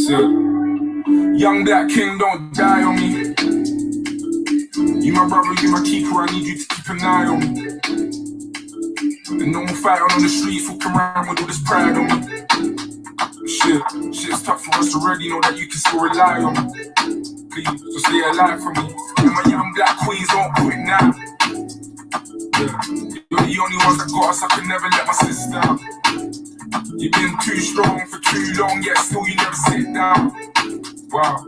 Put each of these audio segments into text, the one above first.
Shit. Young black king, don't die on me. You my brother, you my keeper, I need you to keep an eye on me. And no more fighting on the streets, walking around with all this pride on me. Shit's tough for us already, know that you can still rely on me. Please, so stay alive for me. And my young black queens don't quit now. Yeah. You're the only ones that got us, I could never let my sis down. You've been too strong for too long, yet still you never sit down. Wow,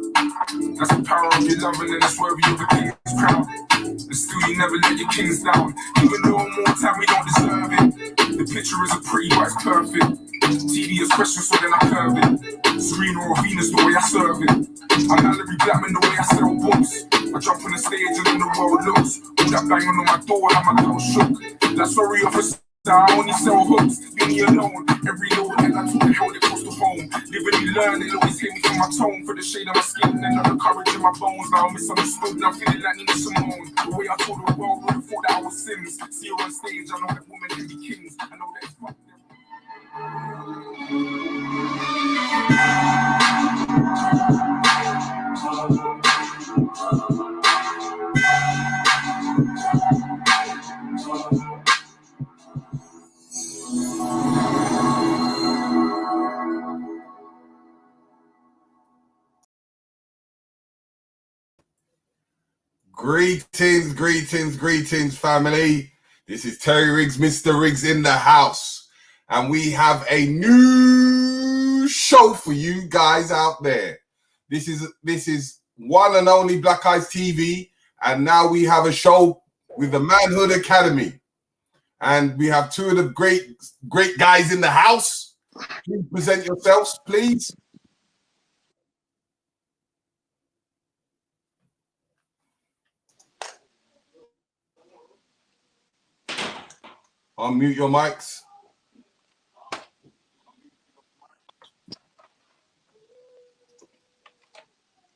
that's the power of your loving and that's where you're the king's crown. And still you never let your kings down. Even though more time we don't deserve it. The picture isn't pretty but it's perfect. Tedious questions so then I curve it. Serena or Venus the way I serve it. I'm Mallory Blackman the way I sell books. I jump on the stage and then the world looks. All that banging on my door how my girl shook. That sorry officer, I only sell hooks. Leave me alone. Every little head I took the hell it cost to home. Live and you learn, they always hate me for my tone. For the shade of my skin and not the courage in my bones. Now I'm misunderstood and I'm feeling like Nina Simone. The way I told the world would have thought that I was Sims. See her on stage, I know that women can be kings. I know that it's fucked them. Greetings, greetings, greetings, family. This is Terry Riggs, Mr. Riggs in the house. And we have a new show for you guys out there. This is one and only Black Eyes TV. And now we have a show with the Manhood Academy. And we have two of the great guys in the house. Please present yourselves, please. Unmute your mics.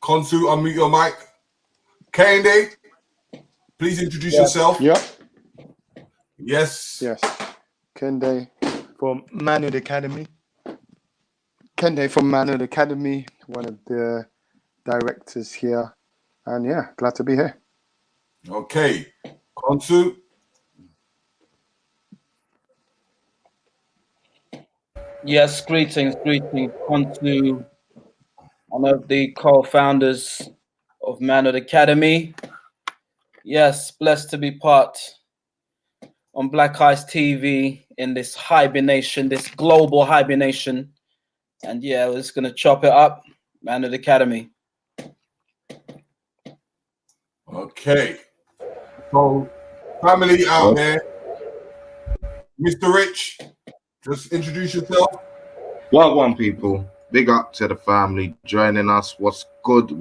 Konsu, unmute your mic. Kende, please introduce yourself. Yep. Yes. Yes. Kende from Manhood Academy. Kende from Manhood Academy, one of the directors here. And yeah, glad to be here. Okay. Konsu. Yes, greetings. On to one of the co-founders of Manhood Academy. Yes, blessed to be part on Black Eyes TV in this hibernation, this global hibernation. And yeah, we're just going to chop it up. Manhood Academy. Okay. So, family out there, Mr. Rich, just introduce yourself. Well, one people, big up to the family joining us. What's good?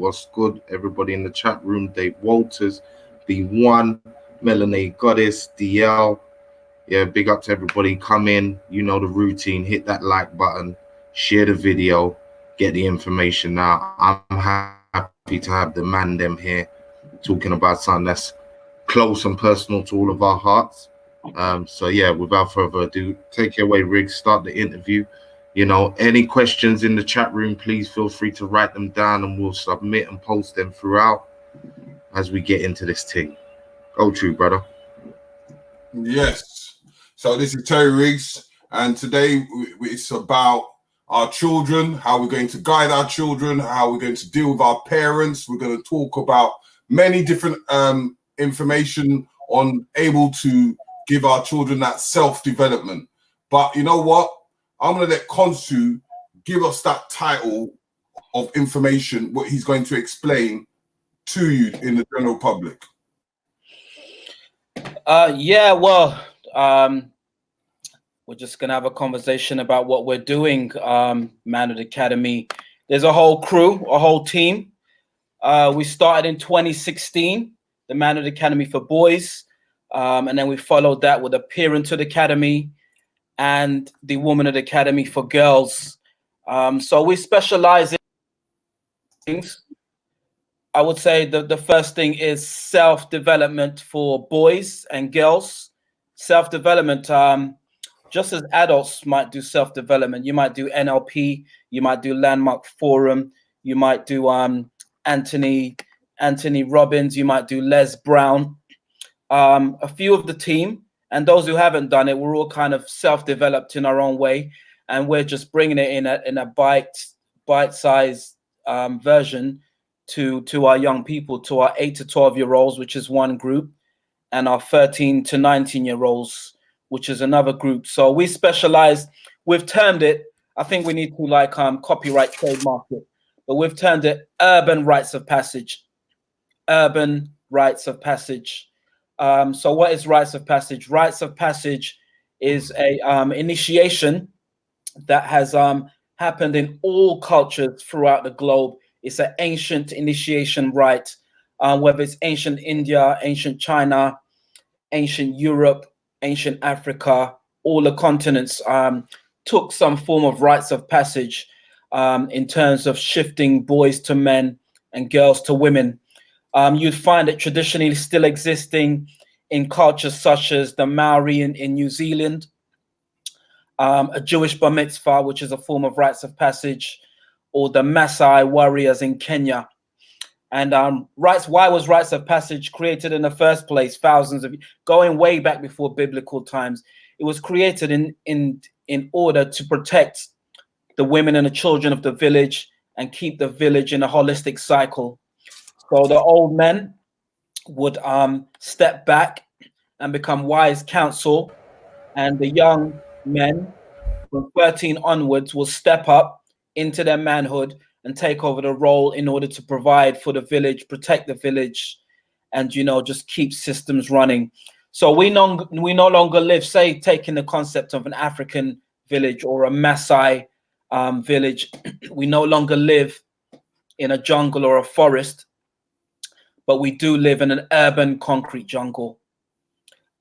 Everybody in the chat room, Dave Walters, the one, Melanie Goddess, DL. Yeah, big up to everybody. Come in, you know the routine. Hit that like button, share the video, get the information out. I'm happy to have the man them here talking about something that's close and personal to all of our hearts. So yeah, without further ado, take it away, Riggs. Start the interview. You know, any questions in the chat room, please feel free to write them down and we'll submit and post them throughout as we get into this thing. Go true, brother. Yes. So this is Terry Riggs, and today it's about our children, how we're going to guide our children, how we're going to deal with our parents. We're going to talk about many different information on able to give our children that self-development. But you know what? I'm going to let Konsu give us that title of information, what he's going to explain to you in the general public. We're just going to have a conversation about what we're doing, Manhood Academy. There's a whole crew, a whole team. We started in 2016, the Manhood Academy for boys. And then we followed that with the Parenthood Academy and the Womanhood Academy for girls. So we specialize in things. I would say the first thing is self-development for boys and girls. Self-development just as adults might do self-development, you might do NLP, you might do Landmark Forum, you might do Anthony Robbins, you might do Les Brown. A few of the team, and those who haven't done it, we're all kind of self-developed in our own way, and we're just bringing it in a bite-sized version to our young people, to our 8 to 12-year-olds, which is one group, and our 13 to 19-year-olds, which is another group. So we specialize. We've termed it, I think we need to like copyright trademark it, but we've termed it urban rites of passage. Urban rites of passage. So what is rites of passage? Rites of passage is a initiation that has happened in all cultures throughout the globe. It's an ancient initiation rite, whether it's ancient India, ancient China, ancient Europe, ancient Africa, all the continents took some form of rites of passage in terms of shifting boys to men and girls to women. You'd find it traditionally still existing in cultures such as the Maori in New Zealand, a Jewish bar mitzvah, which is a form of rites of passage, or the Maasai warriors in Kenya. And why was rites of passage created in the first place? Going way back before biblical times, it was created in order to protect the women and the children of the village and keep the village in a holistic cycle. So the old men would step back and become wise counsel, and the young men from 13 onwards will step up into their manhood and take over the role in order to provide for the village, protect the village, and just keep systems running. So we no longer live, say, taking the concept of an African village or a Maasai village. We no longer live in a jungle or a forest, but we do live in an urban concrete jungle.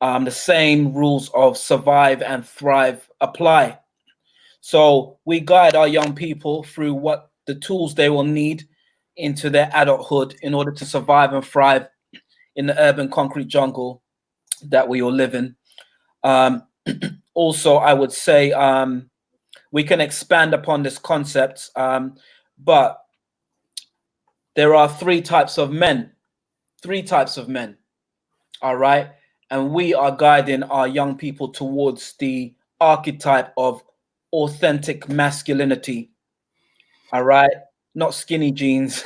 The same rules of survive and thrive apply. So we guide our young people through what the tools they will need into their adulthood in order to survive and thrive in the urban concrete jungle that we all live in. Also, I would say we can expand upon this concept, but there are three types of men, all right? And we are guiding our young people towards the archetype of authentic masculinity, all right? Not skinny jeans,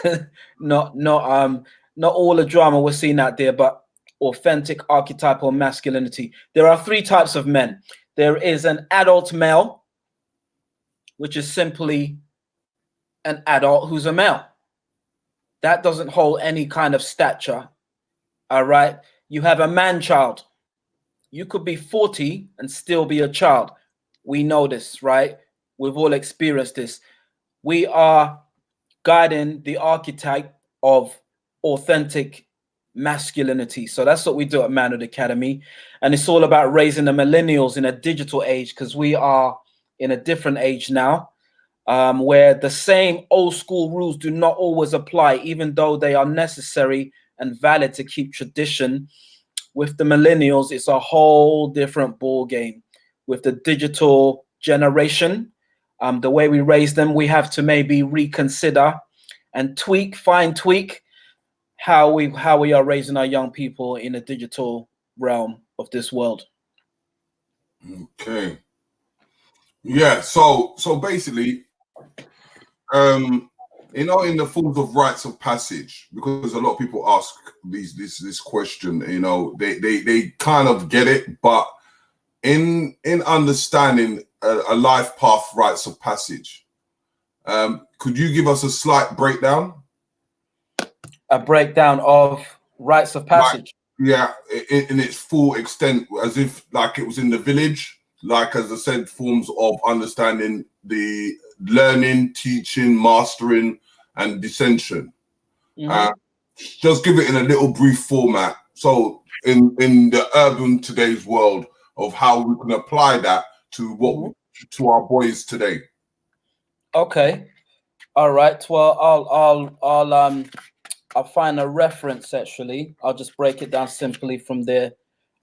not all the drama we're seeing out there, but authentic archetypal masculinity. There are three types of men. There is an adult male, which is simply an adult who's a male. That doesn't hold any kind of stature, all right? You have a man-child. You could be 40 and still be a child. We know this, right? We've all experienced this. We are guiding the archetype of authentic masculinity. So that's what we do at Manhood Academy. And it's all about raising the millennials in a digital age, because we are in a different age now, where the same old school rules do not always apply, even though they are necessary and valid to keep tradition. With the millennials, it's a whole different ball game. With the digital generation, the way we raise them, we have to maybe reconsider and fine tweak how we are raising our young people in a digital realm of this world. Okay. Yeah. So basically, in the forms of rites of passage, because a lot of people ask this question, they kind of get it, but in understanding a life path rites of passage, could you give us a slight breakdown? A breakdown of rites of passage. In its full extent, as if like it was in the village, like as I said, forms of understanding the learning, teaching, mastering, and dissension. Just give it in a little brief format. So in the urban today's world of how we can apply that to to our boys today. Okay. All right. Well, I'll find a reference. Actually, I'll just break it down simply from there.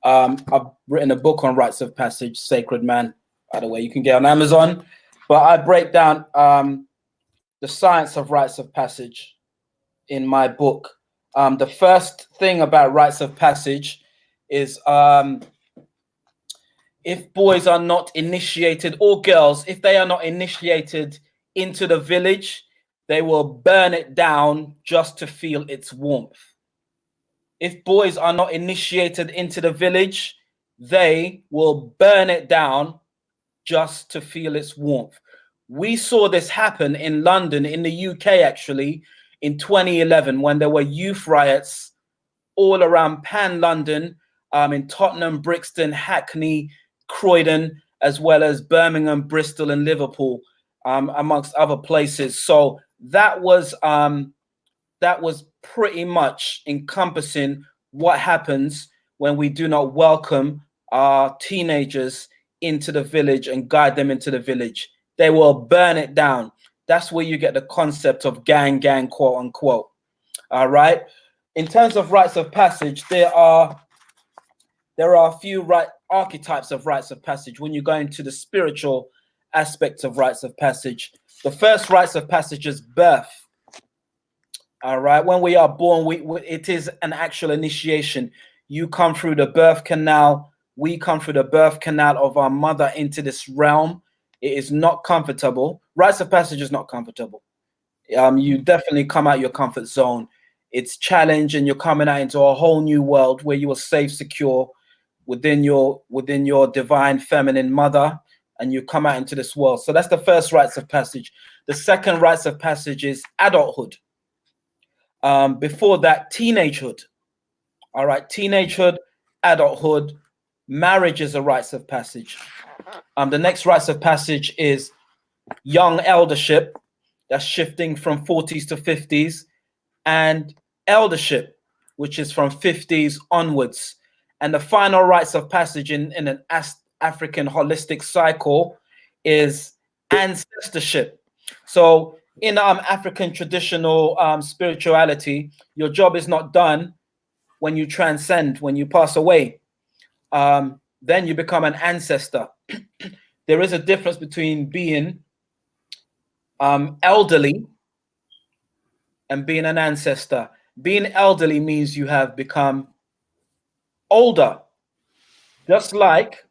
I've written a book on rites of passage, Sacred Man, by the way, you can get on Amazon. But I break down the science of rites of passage in my book. The first thing about rites of passage is if boys are not initiated, or girls, if they are not initiated into the village, they will burn it down just to feel its warmth. If boys are not initiated into the village, they will burn it down just to feel its warmth. We saw this happen in London, in the UK, actually, in 2011, when there were youth riots all around London, in Tottenham, Brixton, Hackney, Croydon, as well as Birmingham, Bristol, and Liverpool, amongst other places. So that was pretty much encompassing what happens when we do not welcome our teenagers into the village and guide them into the village. They will burn it down. That's where you get the concept of gang, quote unquote. All right. In terms of rites of passage, there are a few archetypes of rites of passage when you go into the spiritual aspects of rites of passage. The first rites of passage is birth. All right. When we are born, it is an actual initiation. You come through the birth canal. We come through the birth canal of our mother into this realm. It is not comfortable. Rites of passage is not comfortable. You definitely come out your comfort zone. It's challenge, and you're coming out into a whole new world where you are safe, secure within your divine feminine mother, and you come out into this world. So that's the first rites of passage. The second rites of passage is adulthood. Before that, teenagehood. All right, teenagehood, adulthood, marriage is a rites of passage. The next rites of passage is young eldership. That's shifting from 40s to 50s, and eldership, which is from 50s onwards. And the final rites of passage in an African holistic cycle is ancestorship. So in African traditional spirituality, your job is not done when you transcend, when you pass away. Then you become an ancestor. There is a difference between being elderly and being an ancestor. Being elderly means you have become older. Just like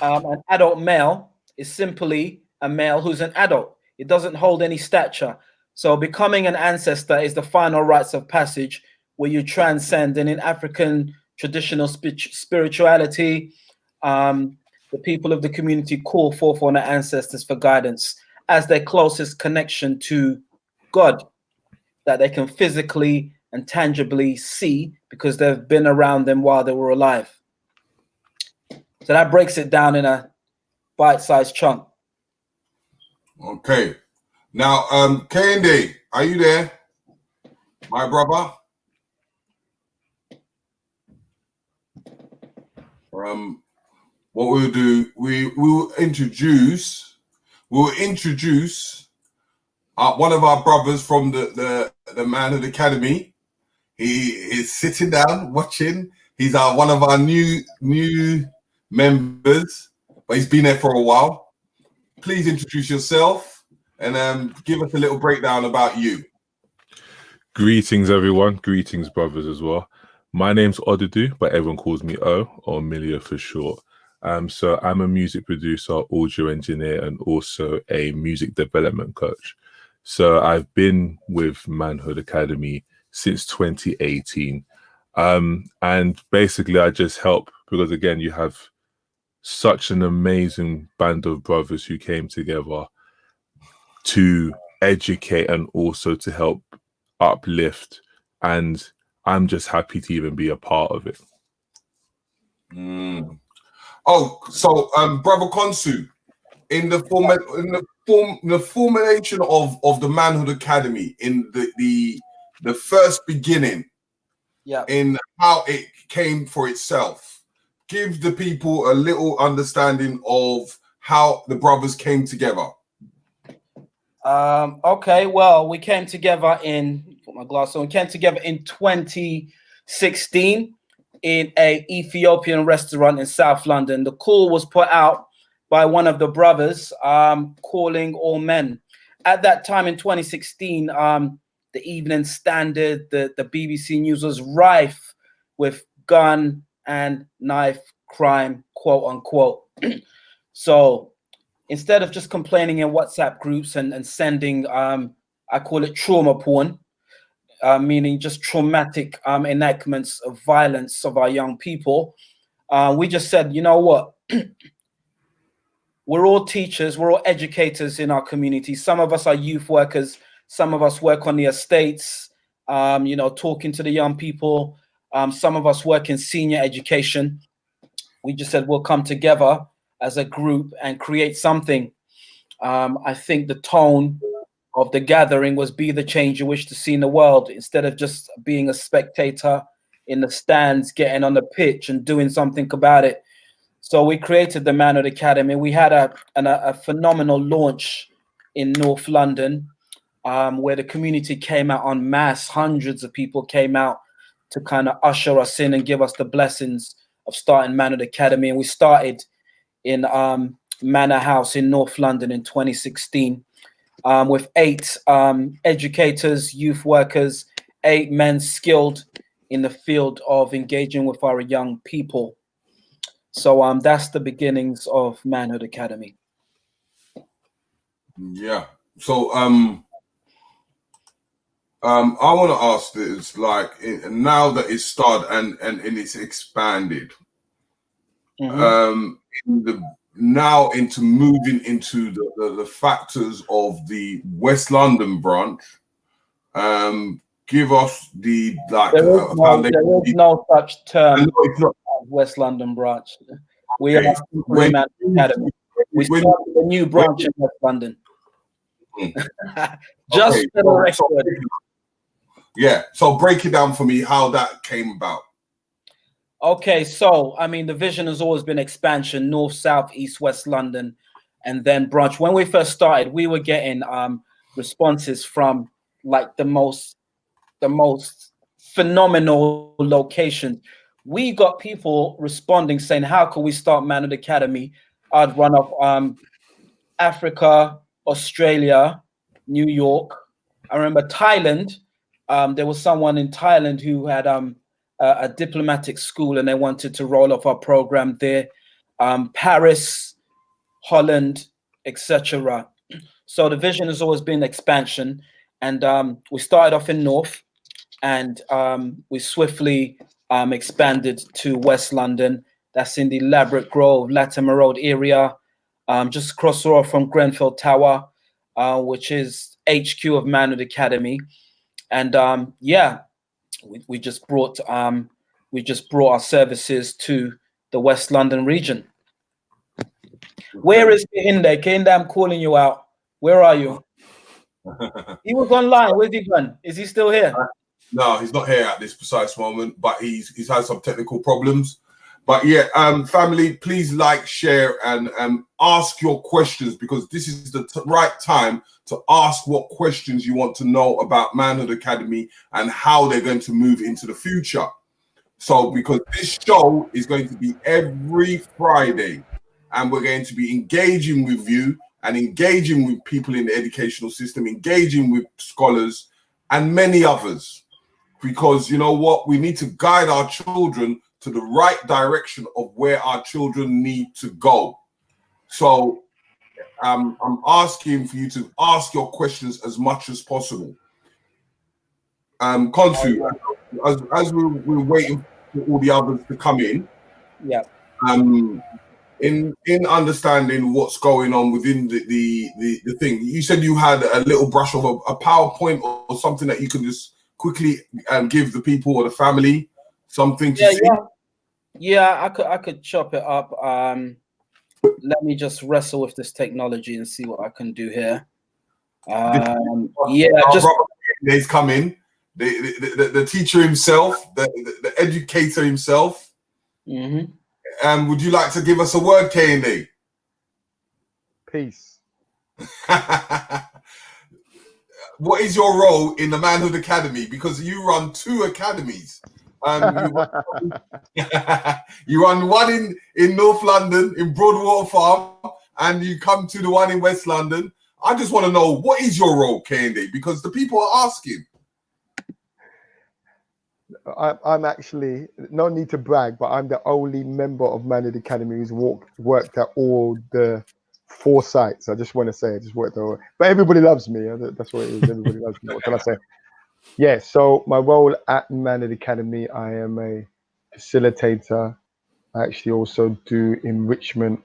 an adult male is simply a male who's an adult. It doesn't hold any stature. So becoming an ancestor is the final rites of passage where you transcend. And in African traditional spirituality, the people of the community call forth on their ancestors for guidance as their closest connection to God that they can physically and tangibly see because they've been around them while they were alive. So that breaks it down in a bite-sized chunk. Okay. Now, Kende, are you there? My brother? What we'll do, we will introduce one of our brothers from the Manhood Academy. He is sitting down watching. He's one of our new members, but he's been there for a while. Please introduce yourself and give us a little breakdown about you. Greetings, everyone. Greetings, brothers, as well. My name's Odadu, but everyone calls me O, or Milia for short. So I'm a music producer, audio engineer, and also a music development coach. So I've been with Manhood Academy since 2018. And basically I just help because, again, you have such an amazing band of brothers who came together to educate and also to help uplift. And I'm just happy to even be a part of it. Oh, so Brother Konsu, in the formulation of the Manhood Academy, in the first beginning, yeah, in how it came for itself, give the people a little understanding of how the brothers came together. Okay, well, we came together put my glass on. We came together in 2016 in a Ethiopian restaurant in South London. The call was put out by one of the brothers, calling all men. At that time in 2016, the Evening Standard, the BBC News was rife with gun and knife crime, quote unquote. So instead of just complaining in WhatsApp groups and sending, I call it trauma porn, meaning just traumatic enactments of violence of our young people, we just said, you know what? We're all teachers, we're all educators in our community. Some of us are youth workers, some of us work on the estates, you know, talking to the young people. Some of us work in senior education. We just said we'll come together as a group and create something. I think the tone of the gathering was be the change you wish to see in the world, instead of just being a spectator in the stands, getting on the pitch and doing something about it. So we created the Manhood Academy. We had a phenomenal launch in North London, where the community came out en masse. Hundreds of people came out to kind of usher us in and give us the blessings of starting Manhood Academy. And we started in Manor House in North London in 2016 with 8 educators, youth workers, 8 men skilled in the field of engaging with our young people. So that's the beginnings of Manhood Academy. Yeah. So I want to ask this, like, now that it's started and it's expanded, now into moving into the factors of the West London branch, give us the, like, there is no such term. West London branch. We are Manhood Academy. We started a new branch in West London. Just for the record. Yeah, so break it down for me how that came about. Okay, so I mean, the vision has always been expansion, north, south, east, west London, and then branch. When we first started, we were getting responses from like the most phenomenal locations. We got people responding saying, how can we start Manhood Academy? I'd run off Africa, Australia, New York. I remember Thailand. There was someone in Thailand who had a diplomatic school and they wanted to roll off our program there. Paris, Holland, etc. So the vision has always been expansion. And we started off in North, and we swiftly expanded to West London. That's in the Ladbroke Grove, Latimer Road area, just across the road from Grenfell Tower, which is HQ of Manhood Academy. And yeah, we just brought our services to the West London region. Where is Kehinde? Kehinde, I'm calling you out. Where are you? He was online. Where's he gone? Is he still here? No, he's not here at this precise moment, but he's had some technical problems. But yeah, family, please like, share, and ask your questions, because this is the right time to ask what questions you want to know about Manhood Academy and how they're going to move into the future. So, because this show is going to be every Friday, and we're going to be engaging with you and engaging with people in the educational system, engaging with scholars and many others. Because you know what? We need to guide our children to the right direction of where our children need to go. So I'm asking for you to ask your questions as much as possible. Konsu, as we're waiting for all the others to come in, yeah. In understanding what's going on within the thing, you said you had a little brush of a PowerPoint or something that you can just quickly give the people or the family something to see. Yeah, I could chop it up. Let me just wrestle with this technology and see what I can do here. He's coming. The teacher himself, the educator himself. Mm-hmm. Would you like to give us a word, K&D? Peace. What is your role in the Manhood Academy? Because you run 2 academies. You run one in North London, in Broadwater Farm, and you come to the one in West London. I just want to know, what is your role, K&D? Because the people are asking. I'm actually, no need to brag, but I'm the only member of Manhood Academy who's worked at all the 4 sites. I just want to say, I just worked there. But everybody loves me. That's what it is. Everybody loves me. What can I say? Yeah, so my role at Manhood Academy, I am a facilitator. I actually also do enrichment,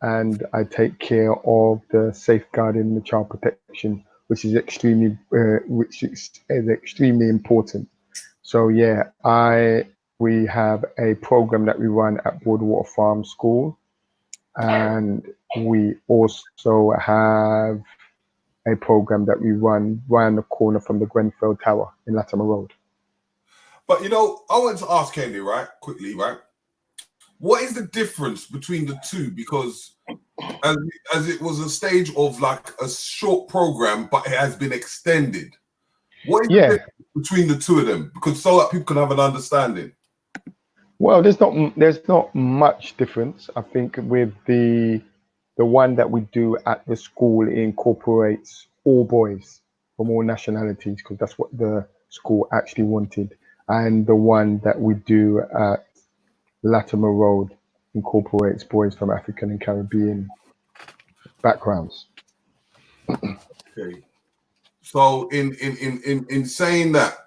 and I take care of the safeguarding and the child protection, which is extremely important. So yeah, we have a program that we run at Broadwater Farm School, and we also have a program that we run around the corner from the Grenfell Tower in Latimer Road. But you know, I want to ask Kenny, right, quickly, right? What is the difference between the two? Because as it was a stage of like a short program, but it has been extended. What is the difference between the two of them? Because so that people can have an understanding. Well, there's not much difference. I think with the one that we do at the school, it incorporates all boys from all nationalities, because that's what the school actually wanted. And the one that we do at Latimer Road incorporates boys from African and Caribbean backgrounds. Okay. So in saying that,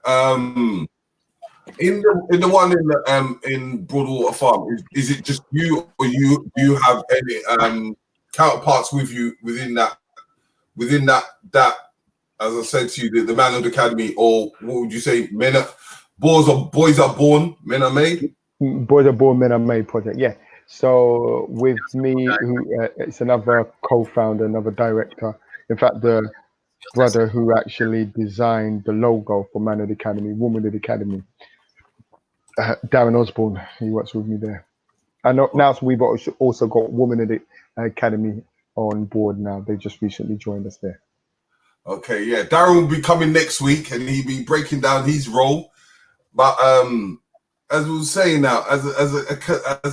in the one in Broadwater Farm, is it just you, or do you have any counterparts with you within that as I said to you, the Manhood Academy, or what would you say, boys are born, men are made? Boys are born, men are made project, yeah. So with me, who it's another co-founder, another director. In fact, the brother who actually designed the logo for Manhood Academy, Womanhood Academy, Darren Osborne, he works with me there. And now we've also got Womanhood Academy on board now. They just recently joined us there. Okay, yeah. Darren will be coming next week, and he'll be breaking down his role. But as we were saying now, as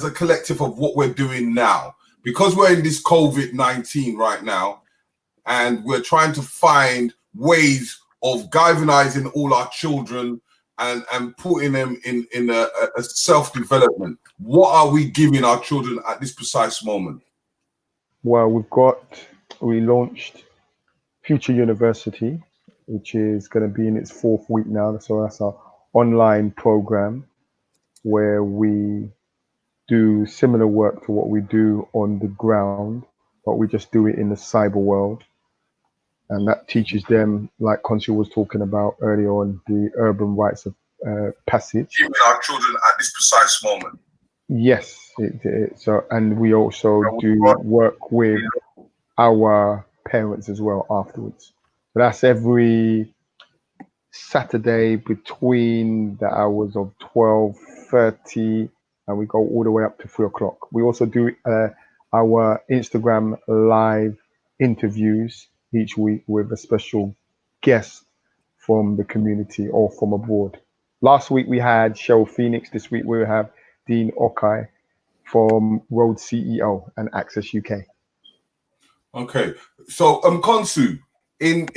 a collective of what we're doing now, because we're in this COVID-19 right now, and we're trying to find ways of galvanizing all our children and putting them in a self-development. What are we giving our children at this precise moment? Well, we launched Future University, which is going to be in its 4th week now. So that's our online program where we do similar work to what we do on the ground, but we just do it in the cyber world. And that teaches them, like Consul was talking about earlier on, the urban rites of passage. Giving our children at this precise moment. Yes. So, and we also do work with our parents as well afterwards. But that's every Saturday between the hours of 12:30, and we go all the way up to 3 o'clock. We also do our Instagram live interviews each week with a special guest from the community or from abroad. Last week we had Cheryl Phoenix. This week we have Dean Okai from Road CEO and Access UK. Okay, so Konsu, in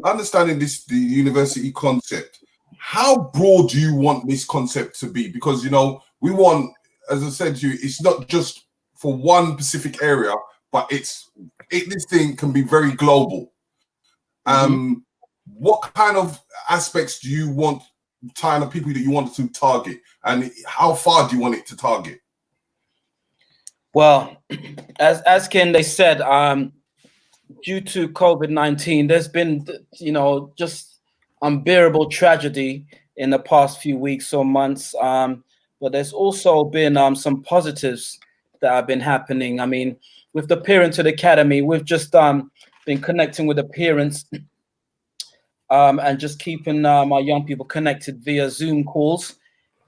understanding the university concept, how broad do you want this concept to be? Because, you know, we want, as I said to you, it's not just for one specific area, but this thing can be very global. What kind of aspects do you want, kind of people that you want to target, and how far do you want it to target? Well, as Ken, they said, due to COVID-19, there's been, you know, just unbearable tragedy in the past few weeks or months. But there's also been some positives that have been happening. I mean, with the Parenthood Academy, we've just been connecting with the parents and just keeping our young people connected via Zoom calls.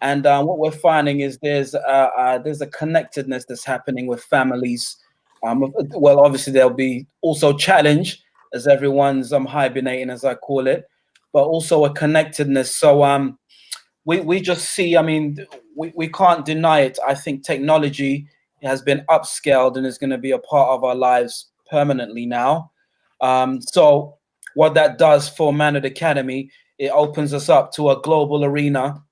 And what we're finding is there's a connectedness that's happening with families. Well, obviously there'll be also challenge as everyone's hibernating, as I call it, but also a connectedness. So we just see, I mean, we can't deny it. I think technology It has been upscaled and is going to be a part of our lives permanently now. So what that does for Manhood Academy, it opens us up to a global arena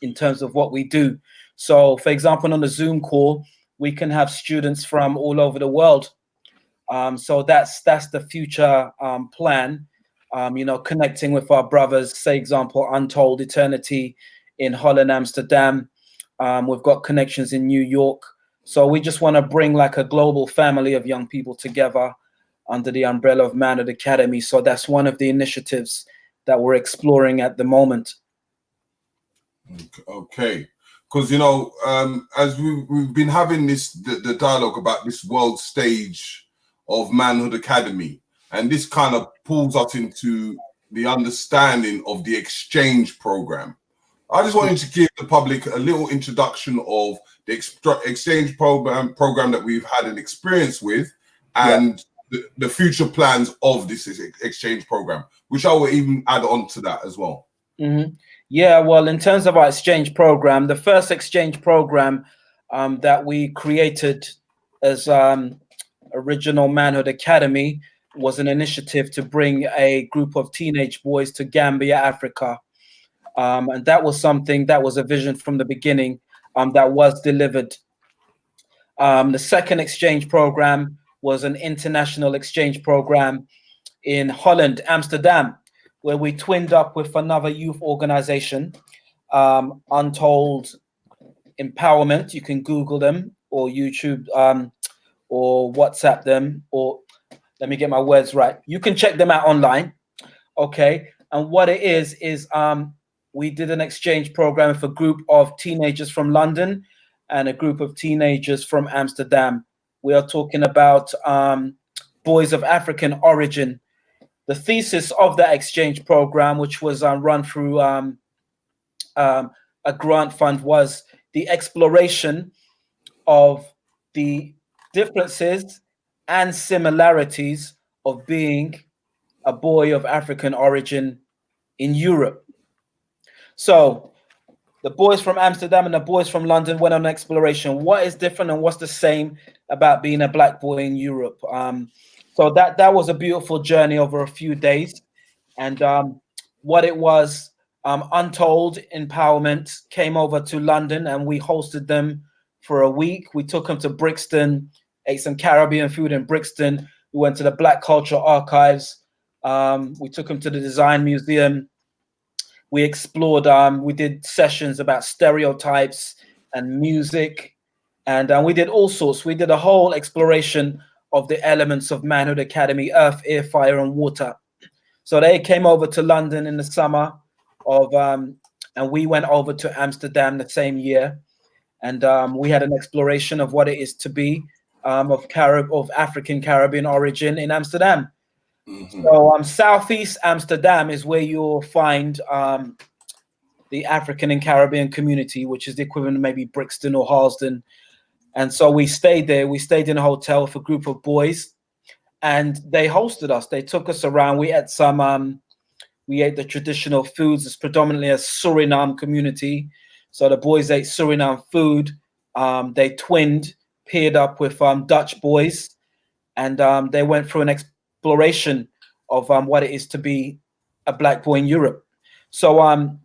in terms of what we do. So, for example, on the Zoom call, we can have students from all over the world. So that's the future plan. You know, connecting with our brothers, say example, Untold Eternity in Holland, Amsterdam. We've got connections in New York. So we just want to bring like a global family of young people together under the umbrella of Manhood Academy. So that's one of the initiatives that we're exploring at the moment. Okay, because you know, as we've been having the dialogue about this world stage of Manhood Academy, and this kind of pulls us into the understanding of the exchange program. I just wanted to give the public a little introduction of the exchange program that we've had an experience with, and the future plans of this exchange program, which I will even add on to that as well. Yeah, well, in terms of our exchange program, the first exchange program that we created as original Manhood Academy was an initiative to bring a group of teenage boys to Gambia, Africa. And that was something that was a vision from the beginning that was delivered. The second exchange program was an international exchange program in Holland, Amsterdam, where we twinned up with another youth organization, Untold Empowerment. You can Google them or YouTube or WhatsApp them, or let me get my words right. You can check them out online. Okay. And what it is we did an exchange program for a group of teenagers from London and a group of teenagers from Amsterdam. We are talking about boys of African origin. The thesis of that exchange program, which was run through a grant fund, was the exploration of the differences and similarities of being a boy of African origin in Europe. So the boys from Amsterdam and the boys from London went on exploration. What is different and what's the same about being a black boy in Europe? So that was a beautiful journey over a few days. And what it was, Untold Empowerment came over to London and we hosted them for a week. We took them to Brixton, ate some Caribbean food in Brixton. We went to the Black Culture Archives. We took them to the Design Museum. We explored, we did sessions about stereotypes and music. And we did all sorts. We did a whole exploration of the elements of Manhood Academy: earth, air, fire, and water. So they came over to London in the summer of, and we went over to Amsterdam the same year. And we had an exploration of what it is to be of African Caribbean origin in Amsterdam. So Southeast Amsterdam is where you'll find the African and Caribbean community, which is the equivalent of maybe Brixton or Harlesden. And so we stayed there. We stayed in a hotel with a group of boys, and they hosted us. They took us around. We ate we ate the traditional foods. It's predominantly a Suriname community. So the boys ate Suriname food. They paired up with Dutch boys, and they went through an exploration of what it is to be a black boy in Europe. So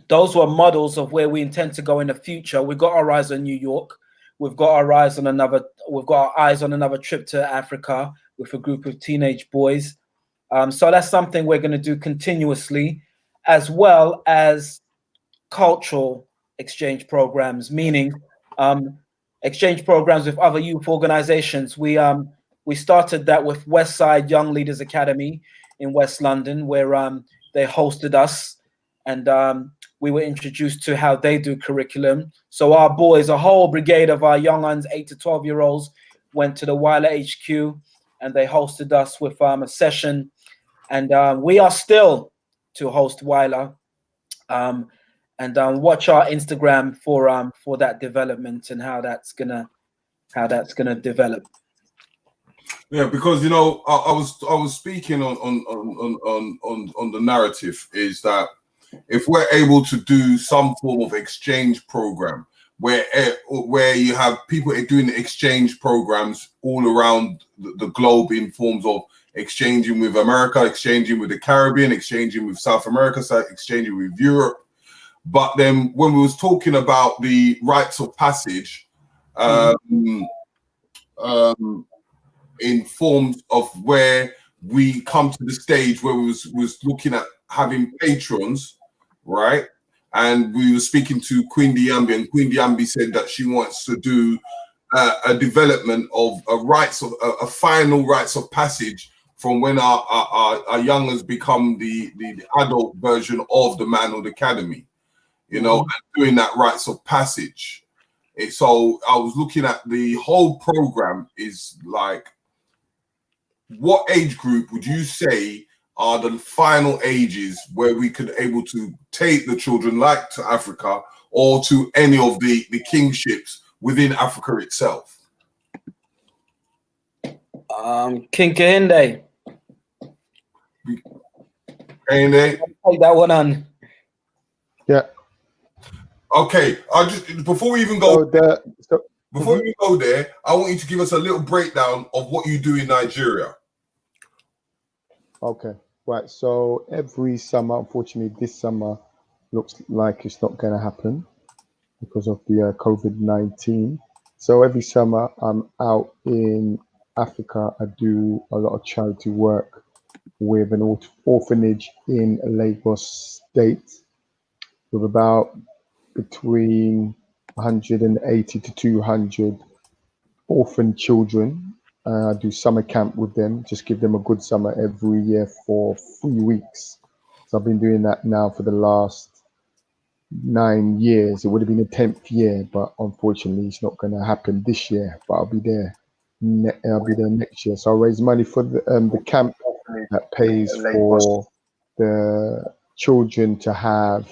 those were models of where we intend to go in the future. We've got our eyes on New York. We've got our eyes on another trip to Africa with a group of teenage boys. So that's something we're going to do continuously, as well as cultural exchange programs, meaning exchange programs with other youth organizations. We started that with Westside Young Leaders Academy in West London, where they hosted us, and we were introduced to how they do curriculum. So our boys, a whole brigade of our young ones, 8 to 12-year-olds, went to the Weiler HQ, and they hosted us with a session. And we are still to host Weiler. And watch our Instagram for that development and how that's gonna develop. Yeah, because you know, I was speaking on the narrative is that if we're able to do some form of exchange program, where you have people doing exchange programs all around the globe in forms of exchanging with America, exchanging with the Caribbean, exchanging with South America, exchanging with Europe. But then when we was talking about the rites of passage, in forms of where we come to the stage where we was looking at having patrons, right? And we were speaking to Queen Diambi, and Queen Diambi said that she wants to do a development of a final rites of passage from when our young has become the adult version of the Manhood Academy, you know, and doing that rites of passage. So I was looking at the whole program is like, what age group would you say are the final ages where we could able to take the children, like to Africa or to any of the kingships within Africa itself? King Kahinde. Kahinde? Take that one on. Yeah. Okay. I just before we even go before Mhm. we go there, I want you to give us a little breakdown of what you do in Nigeria. Okay, right. So every summer, unfortunately, this summer looks like it's not going to happen because of the COVID-19. So every summer, I'm out in Africa. I do a lot of charity work with an orphanage in Lagos State with about between 180 to 200 orphan children. I do summer camp with them, just give them a good summer every year for 3 weeks. So I've been doing that now for the last 9 years. It would have been the 10th year, but unfortunately it's not going to happen this year, but I'll be there. I'll be there next year. So I'll raise money for the camp that pays for the children to have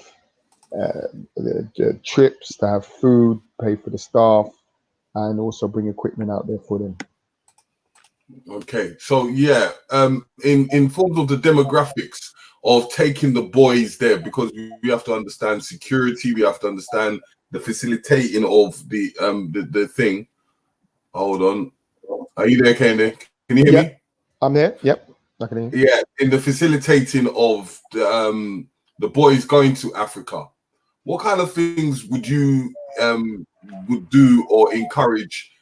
the trips, to have food, pay for the staff, and also bring equipment out there for them. Okay, so yeah, in forms of the demographics of taking the boys there, because we have to understand security, we have to understand the facilitating of the thing. Hold on, are you there, Kende? Can you hear me? I'm there. Yep, I can hear you. Yeah, in the facilitating of the boys going to Africa, what kind of things would you would do or encourage?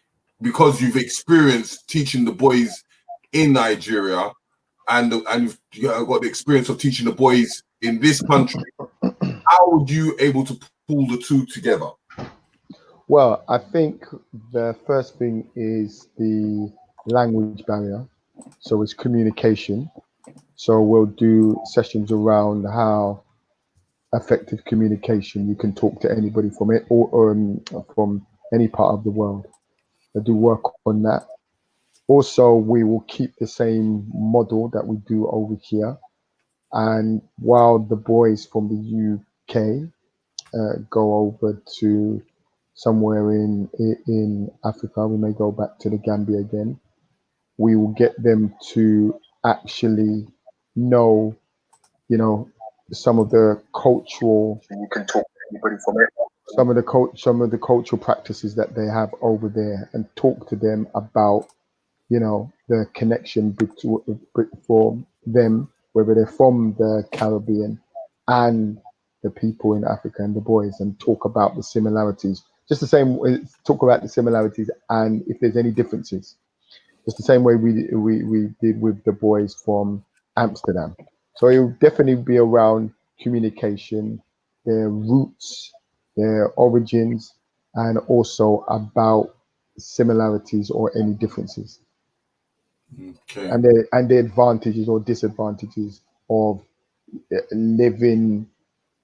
Because you've experienced teaching the boys in Nigeria, and you've got the experience of teaching the boys in this country, how would you able to pull the two together? Well, I think the first thing is the language barrier. So it's communication. So we'll do sessions around how effective communication. You can talk to anybody from it or from any part of the world. I do work on that. Also, we will keep the same model that we do over here. And while the boys from the UK go over to somewhere in Africa, we may go back to the Gambia again. We will get them to actually know, you know, some of the cultural. You can talk to anybody from it. Some of the cultural practices that they have over there, and talk to them about, you know, the connection between for them, whether they're from the Caribbean and the people in Africa and the boys, and talk about the similarities. Just the same way, talk about the similarities and if there's any differences. Just the same way we did with the boys from Amsterdam. So it will definitely be around communication, their roots, their origins, and also about similarities or any differences. Okay. And the advantages or disadvantages of living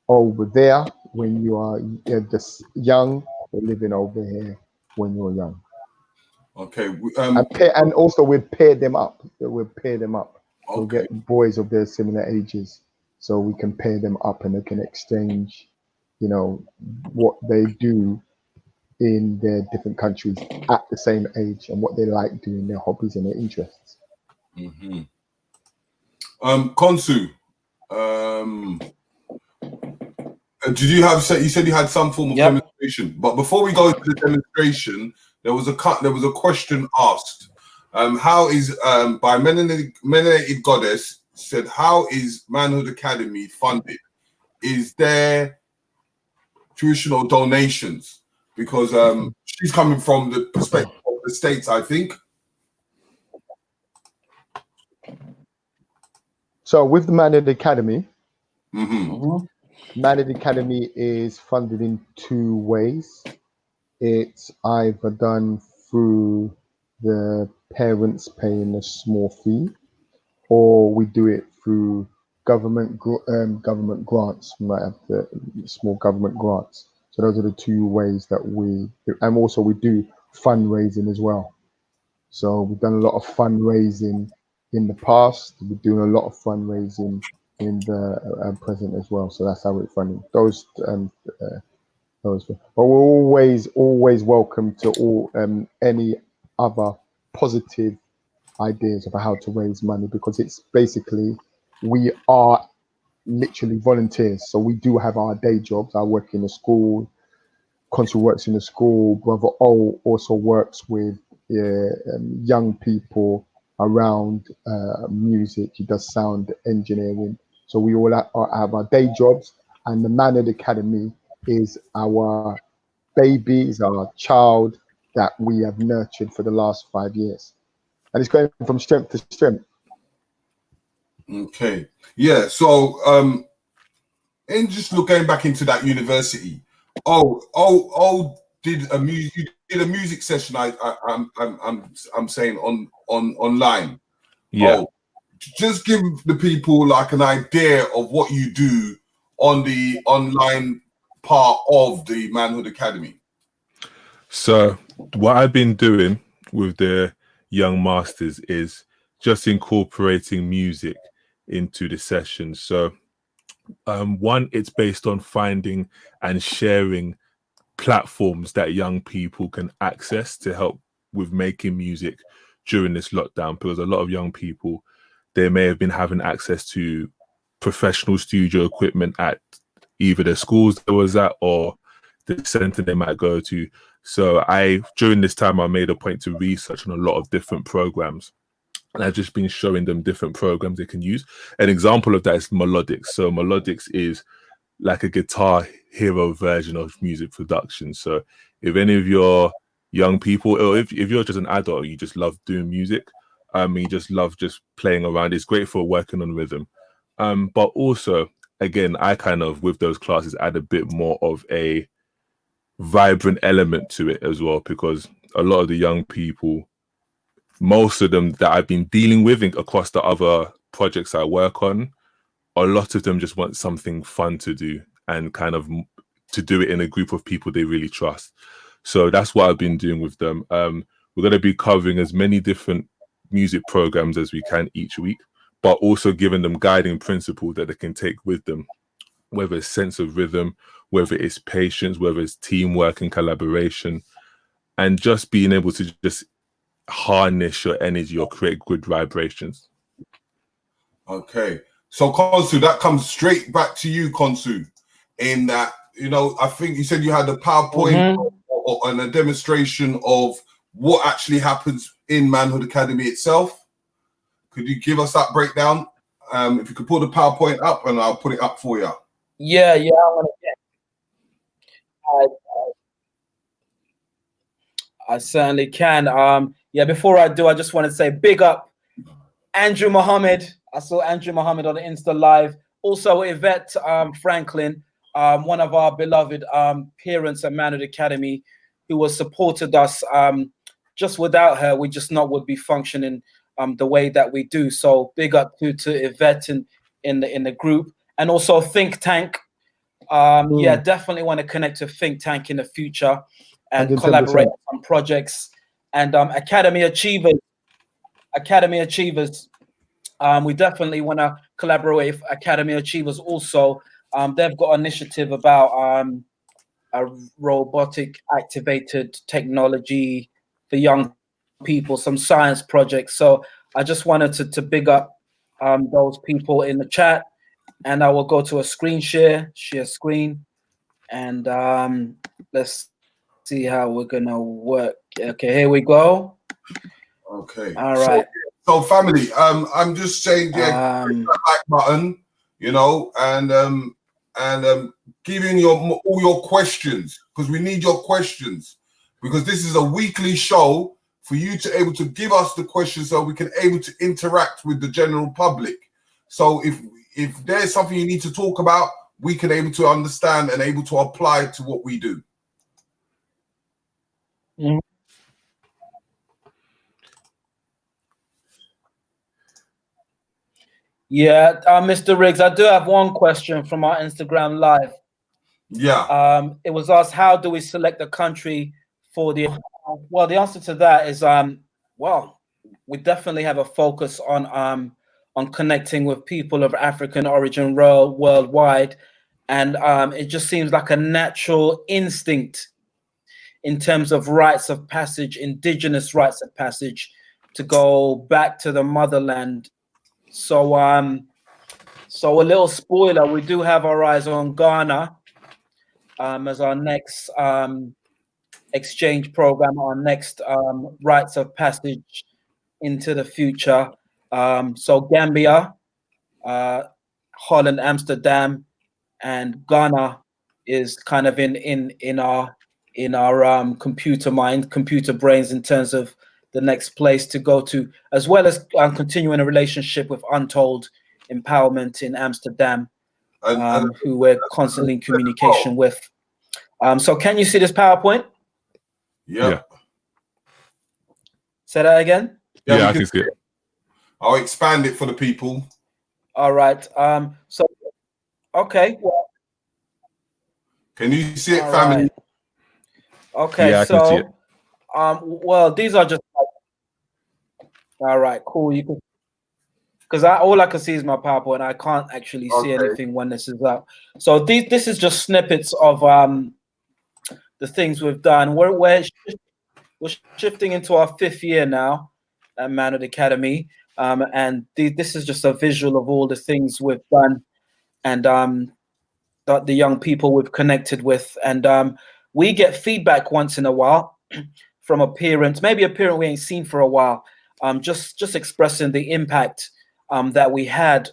over there when you are just young, or living over here when you're young. Okay. And also we'll pair them up. We'll pair them up. We'll Okay. get boys of their similar ages, so we can pair them up and they can exchange, you know, what they do in their different countries at the same age and what they like doing, their hobbies and their interests. Mm-hmm. Konsu, Did you have? You said you had some form of Yep. demonstration, but before we go into the demonstration, there was a question asked. How is by Melanated Goddess said, how is Manhood Academy funded? Is there tuition or donations? Because she's coming from the perspective of the States, I think. So with the Manhood Academy, Mm-hmm. Manhood Academy is funded in two ways. It's either done through the parents paying a small fee, or we do it through government grants. We might have the small government grants. So those are the two ways that we do. And also we do fundraising as well. So we've done a lot of fundraising in the past. We're doing a lot of fundraising in the present as well. So that's how we're funding those. But we're always welcome to all any other positive ideas about how to raise money, because it's basically, we are literally volunteers. So we do have our day jobs. I work in a school, Consul works in a school, Brother O also works with young people around music. He does sound engineering. So we all have our day jobs, and the Manhood Academy is our baby, is our child that we have nurtured for the last 5 years. And it's going from strength to strength. Okay. Yeah. So and just going back into that university. Did a music session. I'm saying online. Yeah. Just give the people like an idea of what you do on the online part of the Manhood Academy. So what I've been doing with the young masters is just incorporating music into the session. So one, it's based on finding and sharing platforms that young people can access to help with making music during this lockdown, because a lot of young people, they may have been having access to professional studio equipment at either the schools they was at or the center they might go to. So during this time, I made a point to research on a lot of different programs, and I've just been showing them different programs they can use. An example of that is Melodics. So Melodics is like a Guitar Hero version of music production. So if any of your young people, or if you're just an adult, you just love doing music, you just love just playing around, it's great for working on rhythm. But also, again, I kind of, with those classes, add a bit more of a vibrant element to it as well, because a lot of the young people, most of them that I've been dealing with across the other projects I work on, a lot of them just want something fun to do, and kind of to do it in a group of people they really trust. So that's what I've been doing with them. We're going to be covering as many different music programs as we can each week, but also giving them guiding principles that they can take with them, whether it's sense of rhythm, whether it's patience, whether it's teamwork and collaboration, and just being able to just harness your energy or create good vibrations. Okay. So Konsu, that comes straight back to you, Konsu, in that, you know, I think you said you had a PowerPoint and a demonstration of what actually happens in Manhood Academy itself. Could you give us that breakdown? If you could pull the PowerPoint up, and I'll put it up for you. Yeah, I'm gonna get. I certainly can. Yeah, before I do, I just want to say big up Andrew Muhammad. I saw Andrew Muhammad on the Insta Live. Also Yvette Franklin, one of our beloved parents at Manhood Academy, who has supported us. Just without her, we just not would be functioning the way that we do. So big up to Yvette in the group, and also Think Tank. Yeah, definitely want to connect to Think Tank in the future and 110%. collaborate on projects. And Academy Achievers. We definitely want to collaborate with Academy Achievers also. They've got an initiative about a robotic activated technology for young people, some science projects. So I just wanted to big up those people in the chat, and I will go to a screen share screen. And let's see how we're gonna work. Okay, here we go. Okay. All right. So family, I'm just saying, yeah, click that like button, you know, and giving all your questions, because we need your questions, because this is a weekly show for you to able to give us the questions so we can able to interact with the general public. So if there's something you need to talk about, we can able to understand and able to apply to what we do. Mm-hmm. Yeah, Mr. Riggs, I do have one question from our Instagram live. Yeah. It was asked, how do we select a country for the? Well, the answer to that is, well, we definitely have a focus on connecting with people of African origin worldwide, and it just seems like a natural instinct in terms of rites of passage, indigenous rites of passage, to go back to the motherland. So, so a little spoiler: we do have our eyes on Ghana as our next exchange program, our next rites of passage into the future. So Gambia, Holland, Amsterdam, and Ghana is kind of in our computer brains in terms of the next place to go to, as well as continuing a relationship with Untold Empowerment in Amsterdam, who we're constantly in communication with. So can you see this PowerPoint? Yeah. Say that again? Yeah, I can see it. I'll expand it for the people. All right. So, okay. Well, can you see it, family? Right. Okay, yeah, I can see it. Well, these are just all right, cool. You can, because all I can see is my PowerPoint. I can't actually see anything when this is up. So this is just snippets of the things we've done. We're shifting into our 5th year now at Manhood Academy, and this is just a visual of all the things we've done, and the young people we've connected with, and we get feedback once in a while from a parent, maybe a parent we ain't seen for a while, just expressing the impact that we had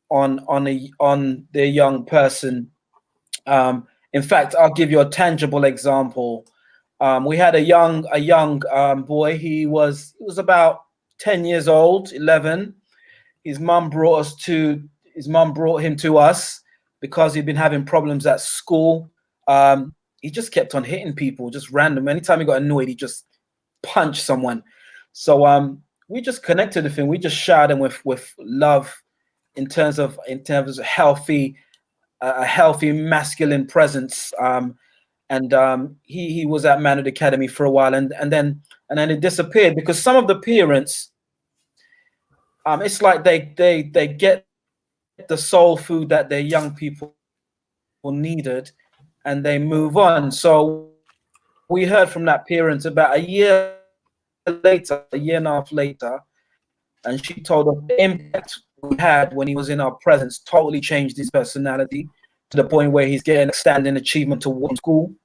on the young person. In fact, I'll give you a tangible example. We had a young boy. He was about 10 years old, 11. His mum brought him to us because he'd been having problems at school. He just kept on hitting people, just random. Anytime he got annoyed, he just punched someone. So we just connected with him. We just showered him with love in terms of a healthy masculine presence. And he was at Manhood Academy for a while, and then it disappeared because some of the parents, it's like they get the soul food that their young people needed, and they move on. So we heard from that parent about a year and a half later, and she told us the impact we had when he was in our presence totally changed his personality to the point where he's getting a standing achievement towards school,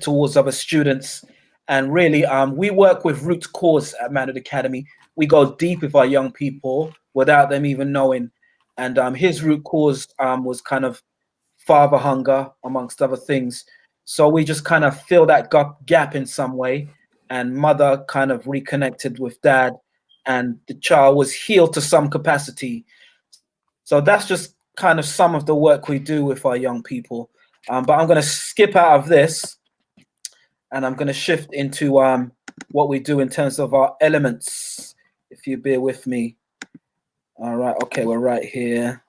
towards other students. And really, we work with root cause at Manhood Academy. We go deep with our young people without them even knowing. And his root cause was kind of father hunger, amongst other things. So we just kind of fill that gap in some way. And mother kind of reconnected with dad, and the child was healed to some capacity. So that's just kind of some of the work we do with our young people. But I'm going to skip out of this, and I'm going to shift into what we do in terms of our elements, if you bear with me. All right. Okay, we're right here.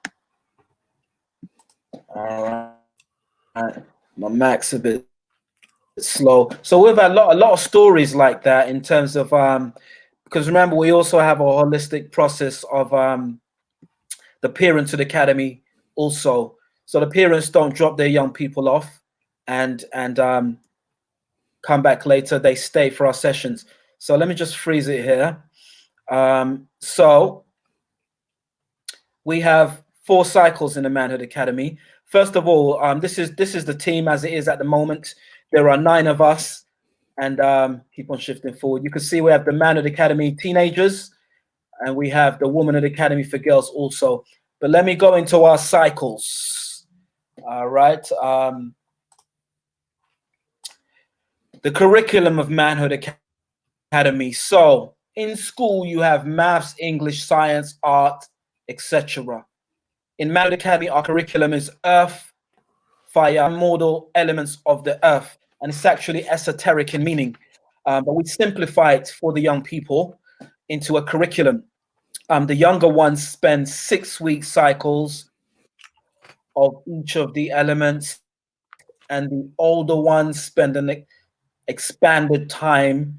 All right. My Mac's a bit slow. So we've had a lot of stories like that in terms of because remember, we also have a holistic process of the Parenthood Academy also. So the parents don't drop their young people off and come back later. They stay for our sessions. So let me just freeze it here. So we have 4 cycles in the Manhood Academy. First of all, this is the team as it is at the moment. There are 9 of us, and keep on shifting forward. You can see we have the Manhood Academy teenagers, and we have the Womanhood Academy for girls also. But let me go into our cycles. All right. The curriculum of Manhood Academy. So in school, you have maths, English, science, art, etc. In Manhood Academy, our curriculum is earth, fire, mortal elements of the earth. And it's actually esoteric in meaning. But we simplify it for the young people into a curriculum. The younger ones spend 6-week cycles of each of the elements, and the older ones spend an expanded time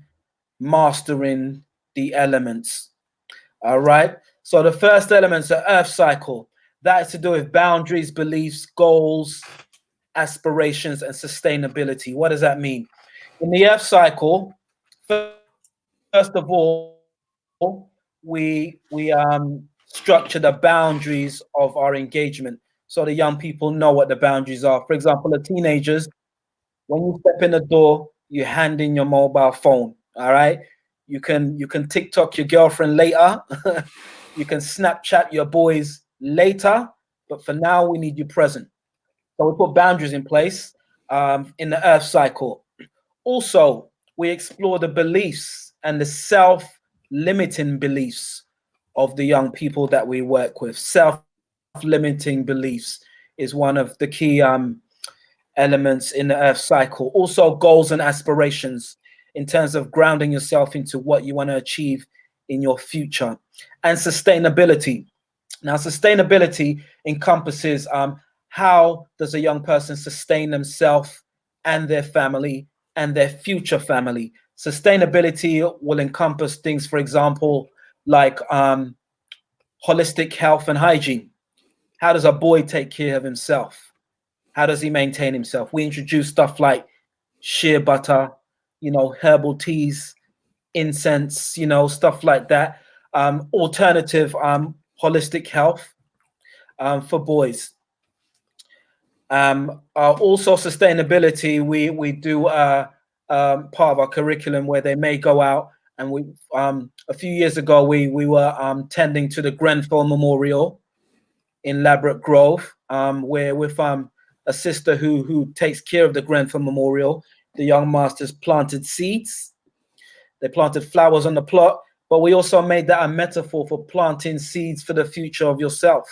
mastering the elements. All right. So the first element is the earth cycle. That is to do with boundaries, beliefs, goals, aspirations, and sustainability. What does that mean? In the earth cycle, first of all, we structure the boundaries of our engagement so the young people know what the boundaries are. For example, the teenagers, when you step in the door, you hand in your mobile phone. All right. You can TikTok your girlfriend later. You can Snapchat your boys later, but for now we need you present. So we put boundaries in place in the earth cycle. Also, we explore the beliefs and the self-limiting beliefs of the young people that we work with. Self-limiting beliefs is one of the key elements in the earth cycle. Also, goals and aspirations in terms of grounding yourself into what you want to achieve in your future. And sustainability. Now, sustainability encompasses how does a young person sustain themselves and their family and their future family. Sustainability will encompass things, for example, like holistic health and hygiene. How does a boy take care of himself? How does he maintain himself? We introduce stuff like shea butter, herbal teas, incense, stuff like that. Alternative holistic health for boys. Also sustainability, we do part of our curriculum where they may go out, and we a few years ago we were tending to the Grenfell Memorial in Ladbroke Grove, where with a sister who takes care of the Grenfell Memorial. The young masters planted seeds. They planted flowers on the plot, but we also made that a metaphor for planting seeds for the future of yourself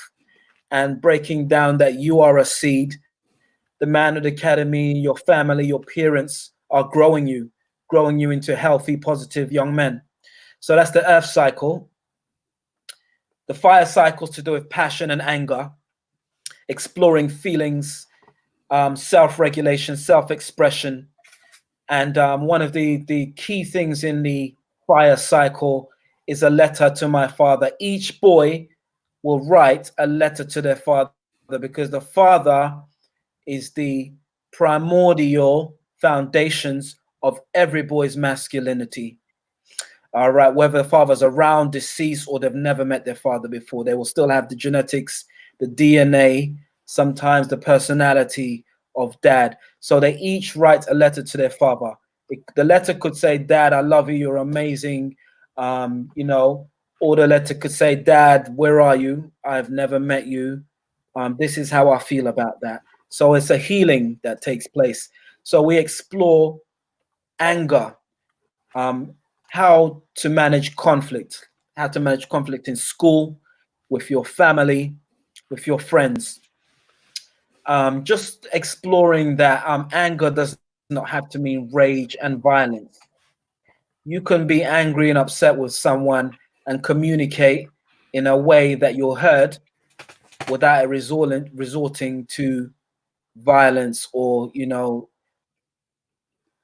and breaking down that you are a seed. The Manhood Academy, your family, your parents are growing you into healthy, positive young men. So that's the earth cycle. The fire cycle is to do with passion and anger, exploring feelings, self-regulation, self-expression. And one of the key things in the fire cycle is a letter to my father. Each boy will write a letter to their father, because the father is the primordial foundations of every boy's masculinity. All right, whether the father's around, deceased, or they've never met their father before, they will still have the genetics, the DNA, sometimes the personality of dad. So they each write a letter to their father. The letter could say, "Dad, I love you, you're amazing," or the letter could say, "Dad, where are you? I've never met you. This is how I feel about that." So it's a healing that takes place. So we explore anger, how to manage conflict in school, with your family, with your friends. Just exploring that anger does not have to mean rage and violence. You can be angry and upset with someone and communicate in a way that you're heard without resorting to violence or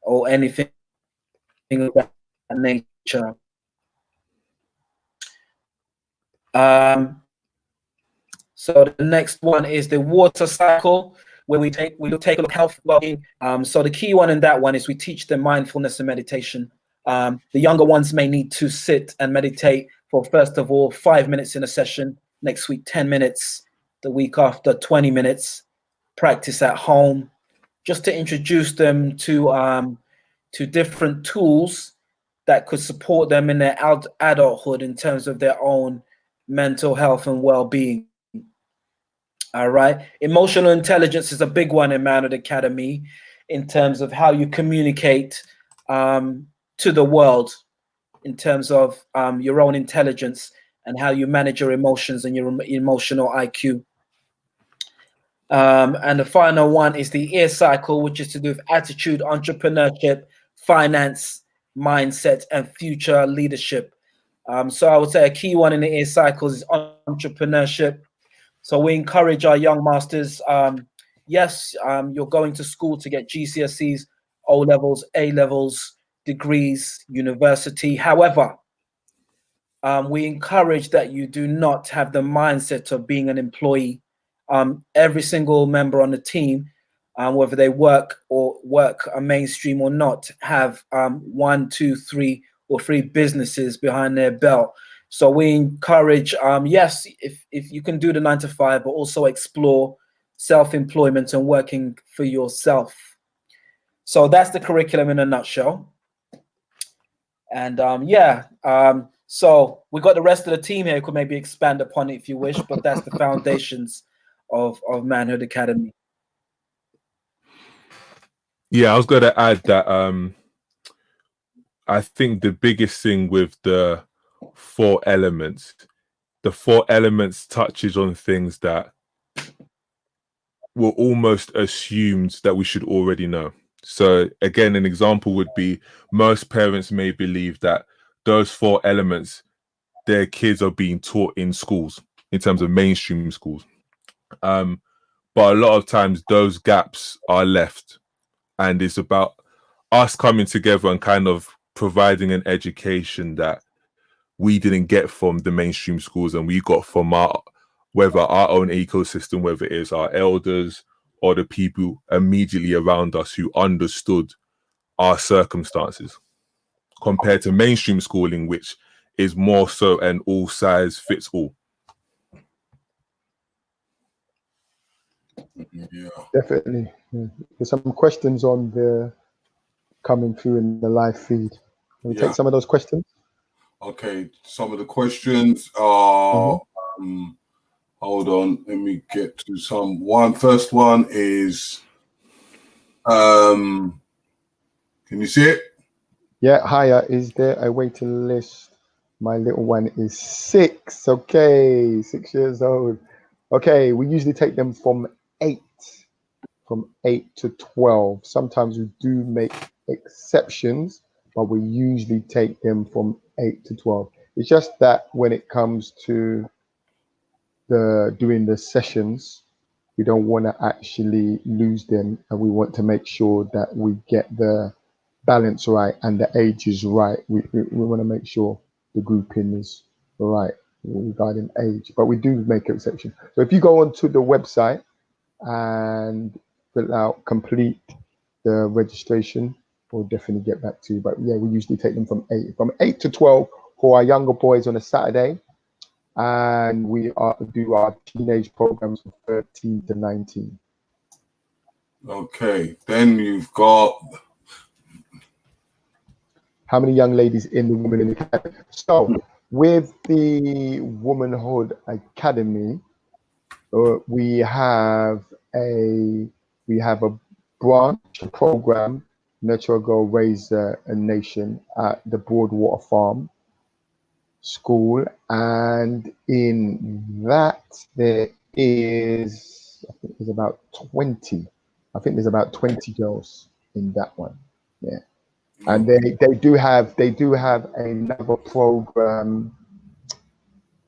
or anything of that nature. So the next one is the water cycle, where we take a look at health well-being. So the key one in that one is we teach them mindfulness and meditation. The younger ones may need to sit and meditate for, first of all, 5 minutes in a session. Next week, 10 minutes, the week after 20 minutes, practice at home, just to introduce them to different tools that could support them in their adulthood in terms of their own mental health and well-being. All right. Emotional intelligence is a big one in Manhood Academy in terms of how you communicate to the world, in terms of your own intelligence and how you manage your emotions and your emotional IQ. And the final one is the ear cycle, which is to do with attitude, entrepreneurship, finance, mindset, and future leadership. So I would say a key one in the ear cycles is entrepreneurship. So we encourage our young masters. Yes, you're going to school to get GCSEs, O levels, A levels, degrees, university. However, we encourage that you do not have the mindset of being an employee. Every single member on the team, whether they work a mainstream or not, have 1, 2, 3, or 3 businesses behind their belt. So we encourage, yes, if you can do the 9 to 5, but also explore self-employment and working for yourself. So that's the curriculum in a nutshell. And so we got the rest of the team here who could maybe expand upon it if you wish, but that's the foundations of Manhood Academy. Yeah, I was going to add that I think the biggest thing with the 4 elements, the 4 elements touches on things that were almost assumed that we should already know. So again, an example would be most parents may believe that those 4 elements, their kids are being taught in schools, in terms of mainstream schools. But a lot of times those gaps are left, and it's about us coming together and kind of providing an education that we didn't get from the mainstream schools, and we got from whether our own ecosystem, whether it is our elders or the people immediately around us who understood our circumstances, compared to mainstream schooling, which is more so an all size fits all. Yeah. Definitely. Yeah. There's some questions on the coming through in the live feed. Can we take some of those questions? Okay, some of the questions are hold on, let me get to some. First one is can you see it? Yeah, hiya. Is there a waiting list? My little one is 6. Okay, 6 years old. Okay, we usually take them from 8 to 12. Sometimes we do make exceptions, but we usually take them from 8 to 12. It's just that when it comes to doing the sessions, we don't want to actually lose them, and we want to make sure that we get the balance right and the age is right. We want to make sure the grouping is right regarding age, but we do make an exception. So if you go onto the website and complete the registration, we'll definitely get back to you. But yeah, we usually take them from 8 to 12 for our younger boys on a Saturday, and we do our teenage programs from 13 to 19. Okay, then you've got how many young ladies in the Women in the Academy. So with the Womanhood Academy, we have a branch, a program, Nurture a Girl, Raise a Nation, at the Broadwater Farm School, and in that there is, I think there's about 20. I think there's about 20 girls in that one. Yeah. And they do have another program.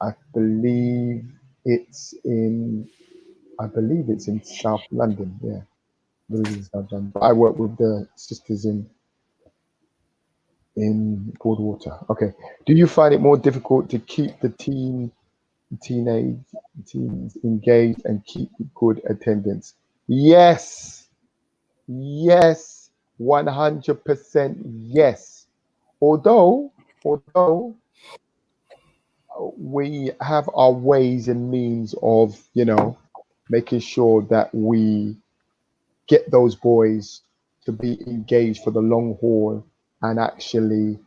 I believe it's in South London. Yeah, I believe it's South London. But I work with the sisters in Broadwater. Okay. Do you find it more difficult to keep the teens engaged and keep good attendance? Yes. Yes. 100% yes. Although we have our ways and means of, making sure that we get those boys to be engaged for the long haul and actually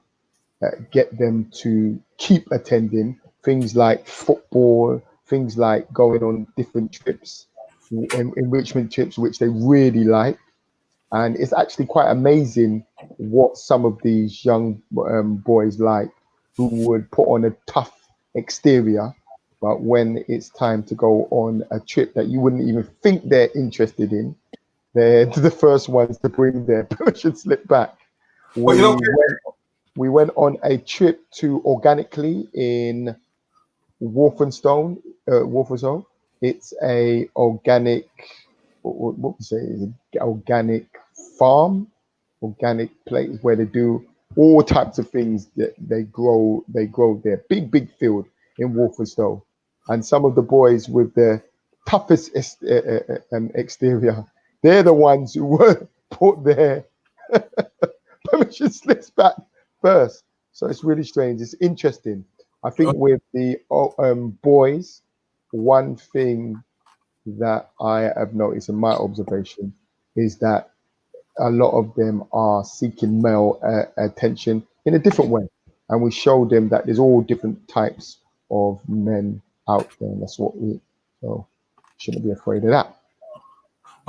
get them to keep attending things like football, things like going on different trips, enrichment trips, which they really like. And it's actually quite amazing what some of these young boys like, who would put on a tough exterior, but when it's time to go on a trip that you wouldn't even think they're interested in, they're the first ones to bring their permission slip back. But you know, We went on a trip to Organically in Wolfenstone. Wolfenstone. It's a organic. What we say is an organic farm, organic place where they do all types of things that they grow. They grow their big field in Wolfenstone, and some of the boys with the toughest exterior, they're the ones who were put their permission slips back first. So it's really strange. It's interesting. I think with the boys, one thing that I have noticed in my observation is that a lot of them are seeking male attention in a different way, and we show them that there's all different types of men out there, and that's what we, so shouldn't be afraid of that.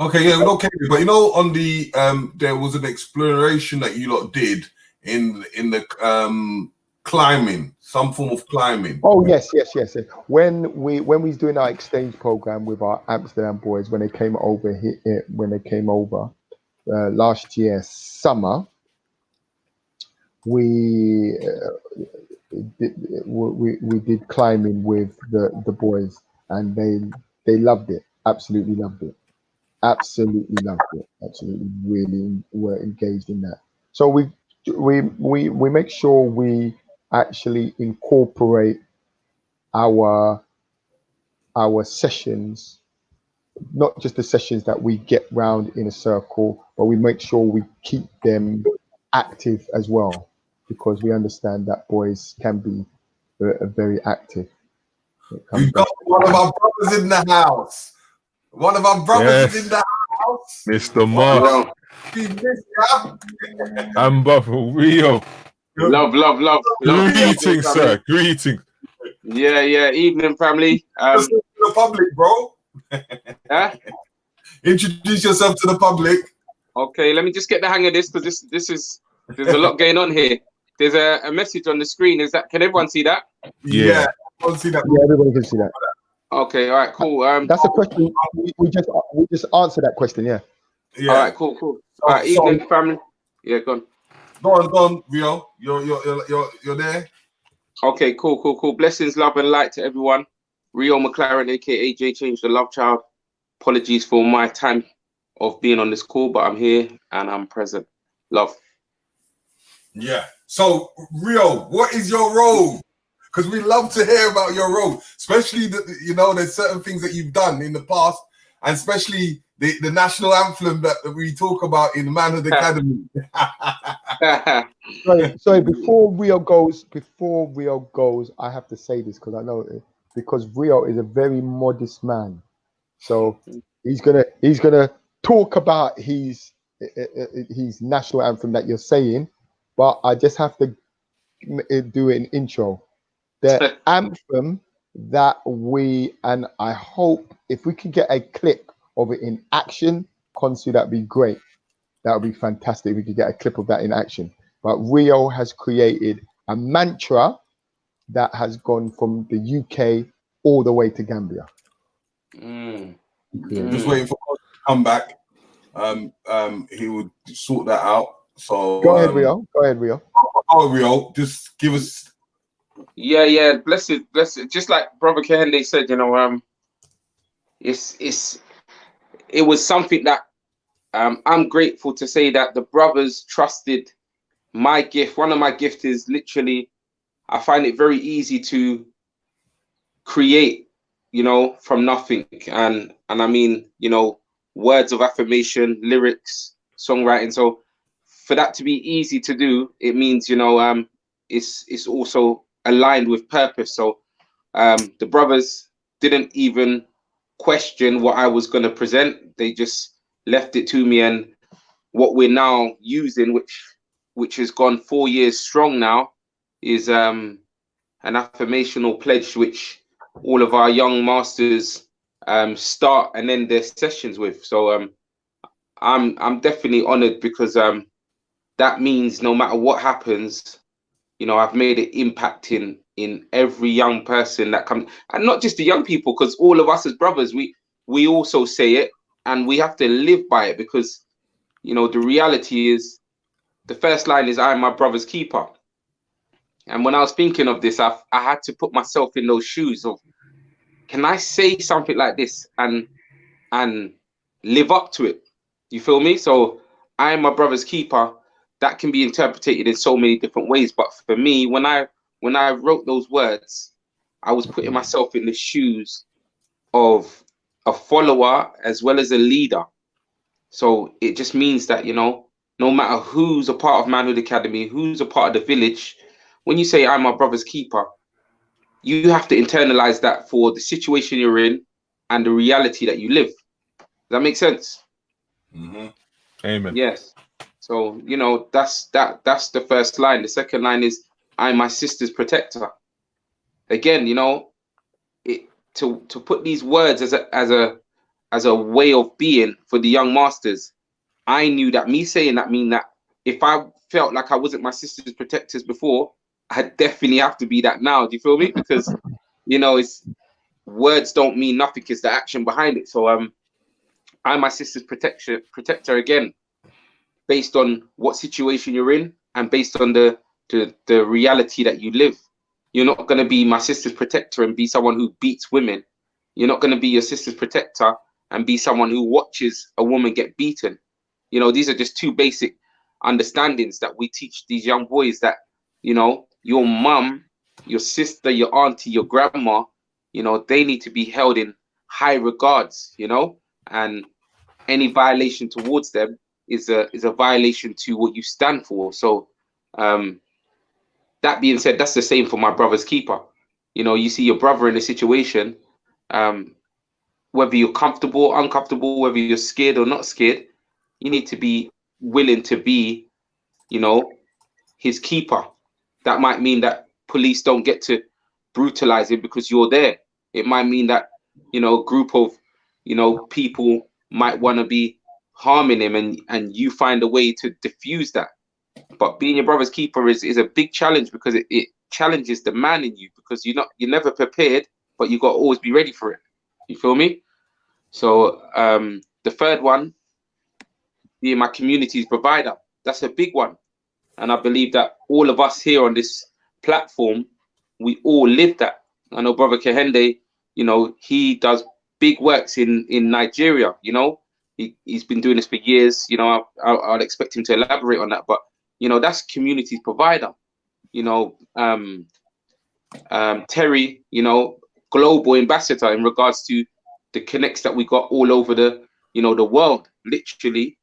Okay, yeah, okay, but you know, on the there was an exploration that you lot did in the climbing, some form of climbing. Oh yes. When we was doing our exchange program with our Amsterdam boys, when they came over here, last year summer, we did climbing with the boys, and they loved it, absolutely loved it. Absolutely loved it. Absolutely, really were engaged in that. So we make sure we actually incorporate our sessions, not just the sessions that we get round in a circle, but we make sure we keep them active as well, because we understand that boys can be very active. We've got one of our brothers in the house. One of our brothers is in the house. Mr. Mark. I'm Buffalo Rio. Love. Greetings, sir. Greetings. Yeah. Evening, family. To the public, bro. Huh? Introduce yourself to the public. Okay, let me just get the hang of this, because there's a lot going on here. There's a message on the screen. Can everyone see that? Yeah. Everyone see that. Yeah, everybody can see that. Okay, all right, cool. That's a question. We just answered that question. Yeah. All right, cool. All right, evening, family. Yeah, go on. Go on, Rio. You're there. Okay, cool. Blessings, love, and light to everyone. Rio McLaren, aka J Change the Love Child. Apologies for my time of being on this call, but I'm here and I'm present. Love. Yeah. So, Rio, what is your role? Because we love to hear about your role, especially there's certain things that you've done in the past, and especially the national anthem that we talk about in Manhood Academy. Sorry, before Rio goes, I have to say this, because I know it, because Rio is a very modest man, so he's gonna talk about his national anthem that you're saying, but I just have to do an intro. The anthem that and I hope if we can get a clip of it in action, Konsu, that'd be great. That would be fantastic if we could get a clip of that in action. But Rio has created a mantra that has gone from the UK all the way to Gambia. Just waiting for us to come back. He would sort that out. So go ahead, Rio. Oh, Rio, just give us. Yeah. Blessed. Just like Brother Kehinde said, it was something that I'm grateful to say that the brothers trusted my gift. One of my gifts is literally, I find it very easy to create, from nothing. And I mean, words of affirmation, lyrics, songwriting. So for that to be easy to do, it means, it's also aligned with purpose. So the brothers didn't even question what I was going to present. They just left it to me, and what we're now using, which has gone 4 years strong now, is an affirmational pledge which all of our young masters start and end their sessions with. So I'm definitely honored, because that means no matter what happens, you know, I've made an impact in every young person that comes, and not just the young people, because all of us as brothers, we also say it, and we have to live by it, because, you know, the reality is, the first line is, I am my brother's keeper. And when I was thinking of this, I had to put myself in those shoes of, can I say something like this and live up to it? You feel me? So I am my brother's keeper. That can be interpreted in so many different ways. But for me, when I wrote those words, I was putting myself in the shoes of a follower as well as a leader. So it just means that, you know, no matter who's a part of Manhood Academy, who's a part of the village, when you say I'm my brother's keeper, you have to internalize that for the situation you're in and the reality that you live. Does that make sense? Mm-hmm. Amen. Yes. So, you know, that's the first line. The second line is, I'm my sister's protector. Again, you know, to put these words as a way of being for the young masters, I knew that me saying that mean that if I felt like I wasn't my sister's protectors before, I definitely have to be that now. Do you feel me? Because, you know, it's words don't mean nothing, it's the action behind it. So I'm my sister's protector again, based on what situation you're in and based on the reality that you live. You're not going to be my sister's protector and be someone who beats women. You're not going to be your sister's protector and be someone who watches a woman get beaten. You know, these are just two basic understandings that we teach these young boys, that, you know, your mum, your sister, your auntie, your grandma, you know, they need to be held in high regards, you know, and any violation towards them is a violation to what you stand for. So that being said, that's the same for my brother's keeper. You know, you see your brother in a situation, whether you're comfortable or uncomfortable, whether you're scared or not scared, you need to be willing to be, you know, his keeper. That might mean that police don't get to brutalize him because you're there. It might mean that, you know, a group of, you know, people might want to be harming him, and you find a way to diffuse that. But being your brother's keeper is a big challenge, because it challenges the man in you, because you're never prepared, but you got to always be ready for it. You feel me? So the third one, being my community's provider, that's a big one. And I believe that all of us here on this platform, we all live that. I know Brother Kehinde, you know, he does big works in Nigeria, you know. He's been doing this for years, you know. I'll expect him to elaborate on that. But, you know, that's community's provider. You know, Terry, you know, global ambassador in regards to the connects that we got all over the, you know, the world. Literally,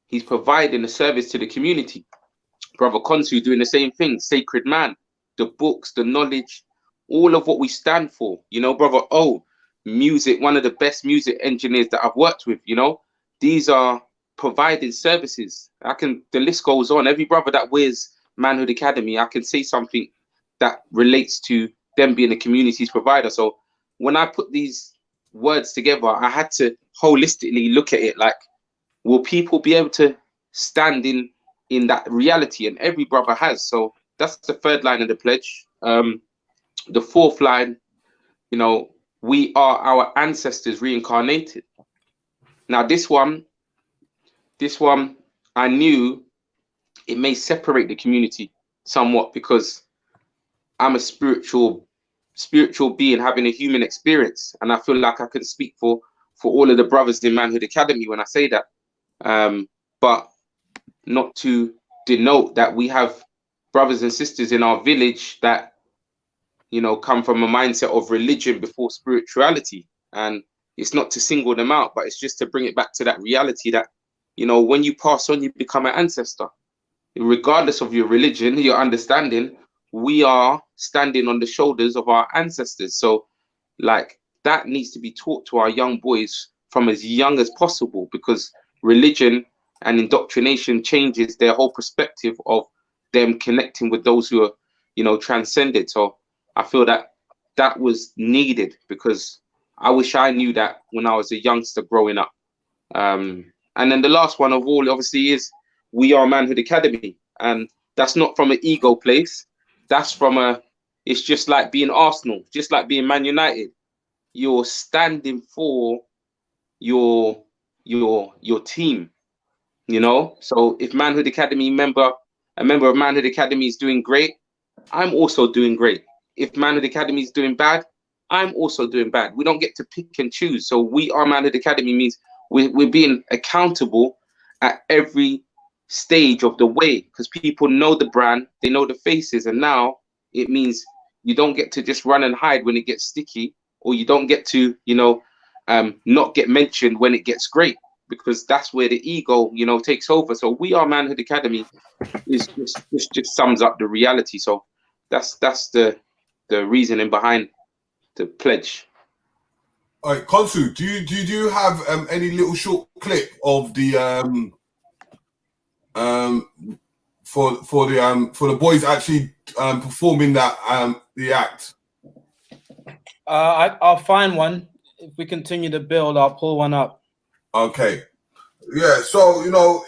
he's providing a service to the community. Brother Konsu doing the same thing, sacred man, the books, the knowledge, all of what we stand for. You know, Brother O, music, one of the best music engineers that I've worked with, you know. These are providing services. The list goes on. Every brother that wears Manhood Academy, I can say something that relates to them being a community's provider. So when I put these words together, I had to holistically look at it like, will people be able to stand in that reality? And every brother has. So that's the third line of the pledge. The fourth line, you know, we are our ancestors reincarnated. Now this one, I knew it may separate the community somewhat, because I'm a spiritual being having a human experience, and I feel like I can speak for all of the brothers in Manhood Academy when I say that. But not to denote that we have brothers and sisters in our village that, you know, come from a mindset of religion before spirituality. And it's not to single them out, but it's just to bring it back to that reality that, you know, when you pass on, you become an ancestor. Regardless of your religion, your understanding, we are standing on the shoulders of our ancestors. So, like, that needs to be taught to our young boys from as young as possible, because religion and indoctrination changes their whole perspective of them connecting with those who are, you know, transcended. So I feel that that was needed, because I wish I knew that when I was a youngster growing up. And then the last one of all, obviously, is we are Manhood Academy. And that's not from an ego place. That's from it's just like being Arsenal, just like being Man United. You're standing for your team, you know? So if Manhood Academy a member of Manhood Academy is doing great, I'm also doing great. If Manhood Academy is doing bad, I'm also doing bad. We don't get to pick and choose. So we are Manhood Academy means we're being accountable at every stage of the way, because people know the brand, they know the faces, and now it means you don't get to just run and hide when it gets sticky, or you don't get to, you know, not get mentioned when it gets great, because that's where the ego, you know, takes over. So we are Manhood Academy is just sums up the reality. So that's the reasoning behind the pledge. All right, Konsu, do you have any little short clip of the for the boys actually performing that the act? I'll find one. If we continue to build, I'll pull one up. Okay. Yeah. So you know,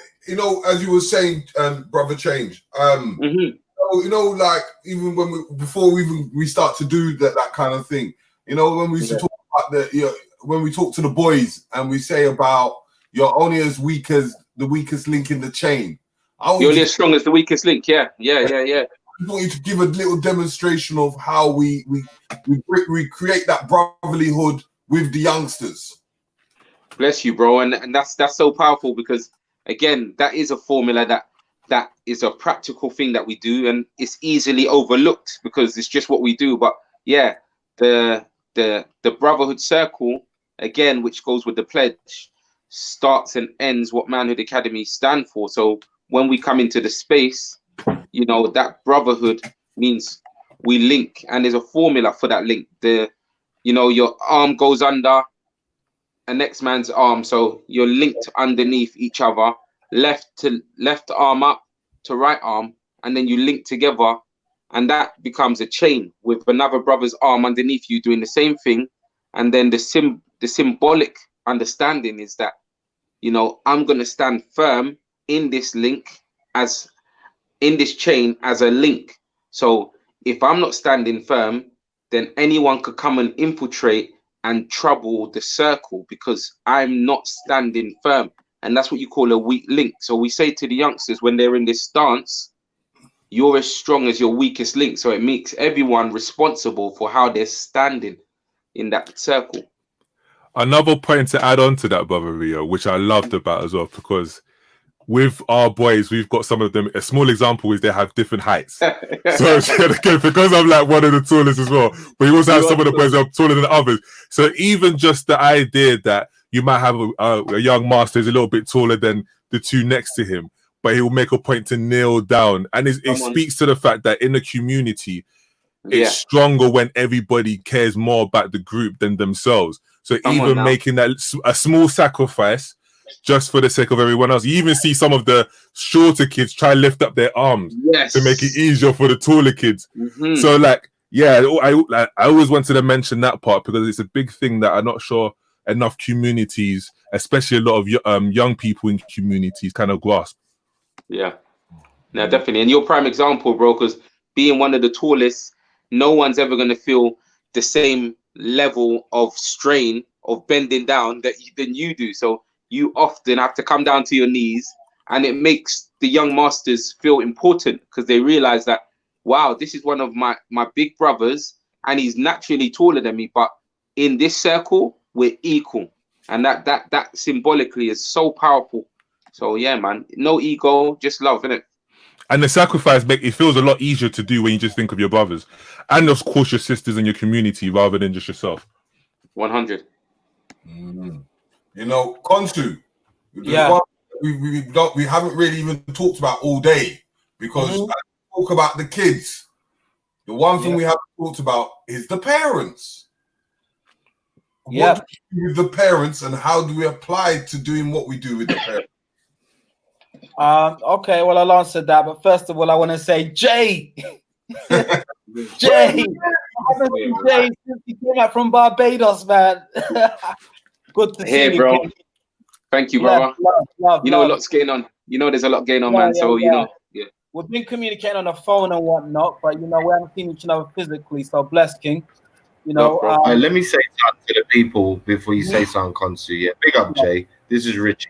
as you were saying, brother Change. You know, like even when before we start to do that kind of thing, you know, when we used to talk about when we talk to the boys and we say about you're only as weak as the weakest link in the chain. You're only as strong as the weakest link. Yeah. I want you to give a little demonstration of how we create that brotherlyhood with the youngsters. Bless you, bro. And that's so powerful, because again, that is a formula that is a practical thing that we do, and it's easily overlooked because it's just what we do. But yeah, the brotherhood circle, again, which goes with the pledge, starts and ends what Manhood Academy stand for. So when we come into the space, you know, that brotherhood means we link, and there's a formula for that link. You know, your arm goes under a next man's arm, so you're linked underneath each other, left arm up to right arm, and then you link together, and that becomes a chain with another brother's arm underneath you doing the same thing. And then the symbolic understanding is that, you know, I'm going to stand firm in this link, as in this chain, as a link. So if I'm not standing firm, then anyone could come and infiltrate and trouble the circle, because I'm not standing firm. And that's what you call a weak link. So we say to the youngsters when they're in this stance, you're as strong as your weakest link. So it makes everyone responsible for how they're standing in that circle. Another point to add on to that, brother Rio, which I loved about as well, because with our boys, we've got some of them. A small example is they have different heights. So because I'm like one of the tallest as well, but you also have some of the boys that are taller than others. So even just the idea that you might have a young master who's a little bit taller than the two next to him, but he will make a point to kneel down, and it speaks to the fact that in the community, it's stronger when everybody cares more about the group than themselves. So even making that a small sacrifice just for the sake of everyone else. You even see some of the shorter kids try to lift up their arms to make it easier for the taller kids. So like, yeah, I always wanted to mention that part, because it's a big thing that I'm not sure enough communities, especially a lot of young people in communities, kind of grasp. Yeah, no, definitely. And you're a prime example, bro, because being one of the tallest, no one's ever going to feel the same level of strain of bending down than you do. So you often have to come down to your knees, and it makes the young masters feel important, because they realize that, wow, this is one of my big brothers, and he's naturally taller than me, but in this circle, we're equal. And that symbolically is so powerful. So yeah, man, no ego, just love, innit? And the sacrifice, it feels a lot easier to do when you just think of your brothers, and of course your sisters and your community, rather than just yourself. 100. You know, Konsu, we haven't really even talked about all day, because I talk about the kids. The one thing we haven't talked about is the parents. Yeah. What do we do with the parents, and how do we apply it to doing what we do with the parents? Okay, well, I'll answer that, but first of all, I want to say, Jay, Jay, I haven't seen Jay since he came out from Barbados, man. Good to see Hey, you, bro. again. Thank you, Love, brother. love, You know, love. lots going on. You know, there's a lot going on, Yeah, man. yeah, So, yeah. you know, yeah. We've been communicating on the phone and whatnot, but you know, we haven't seen each other physically. So bless King. You know, Bro, let me say something to the people before you say something, Konsu. Yeah, big up, Jay. This is Richie.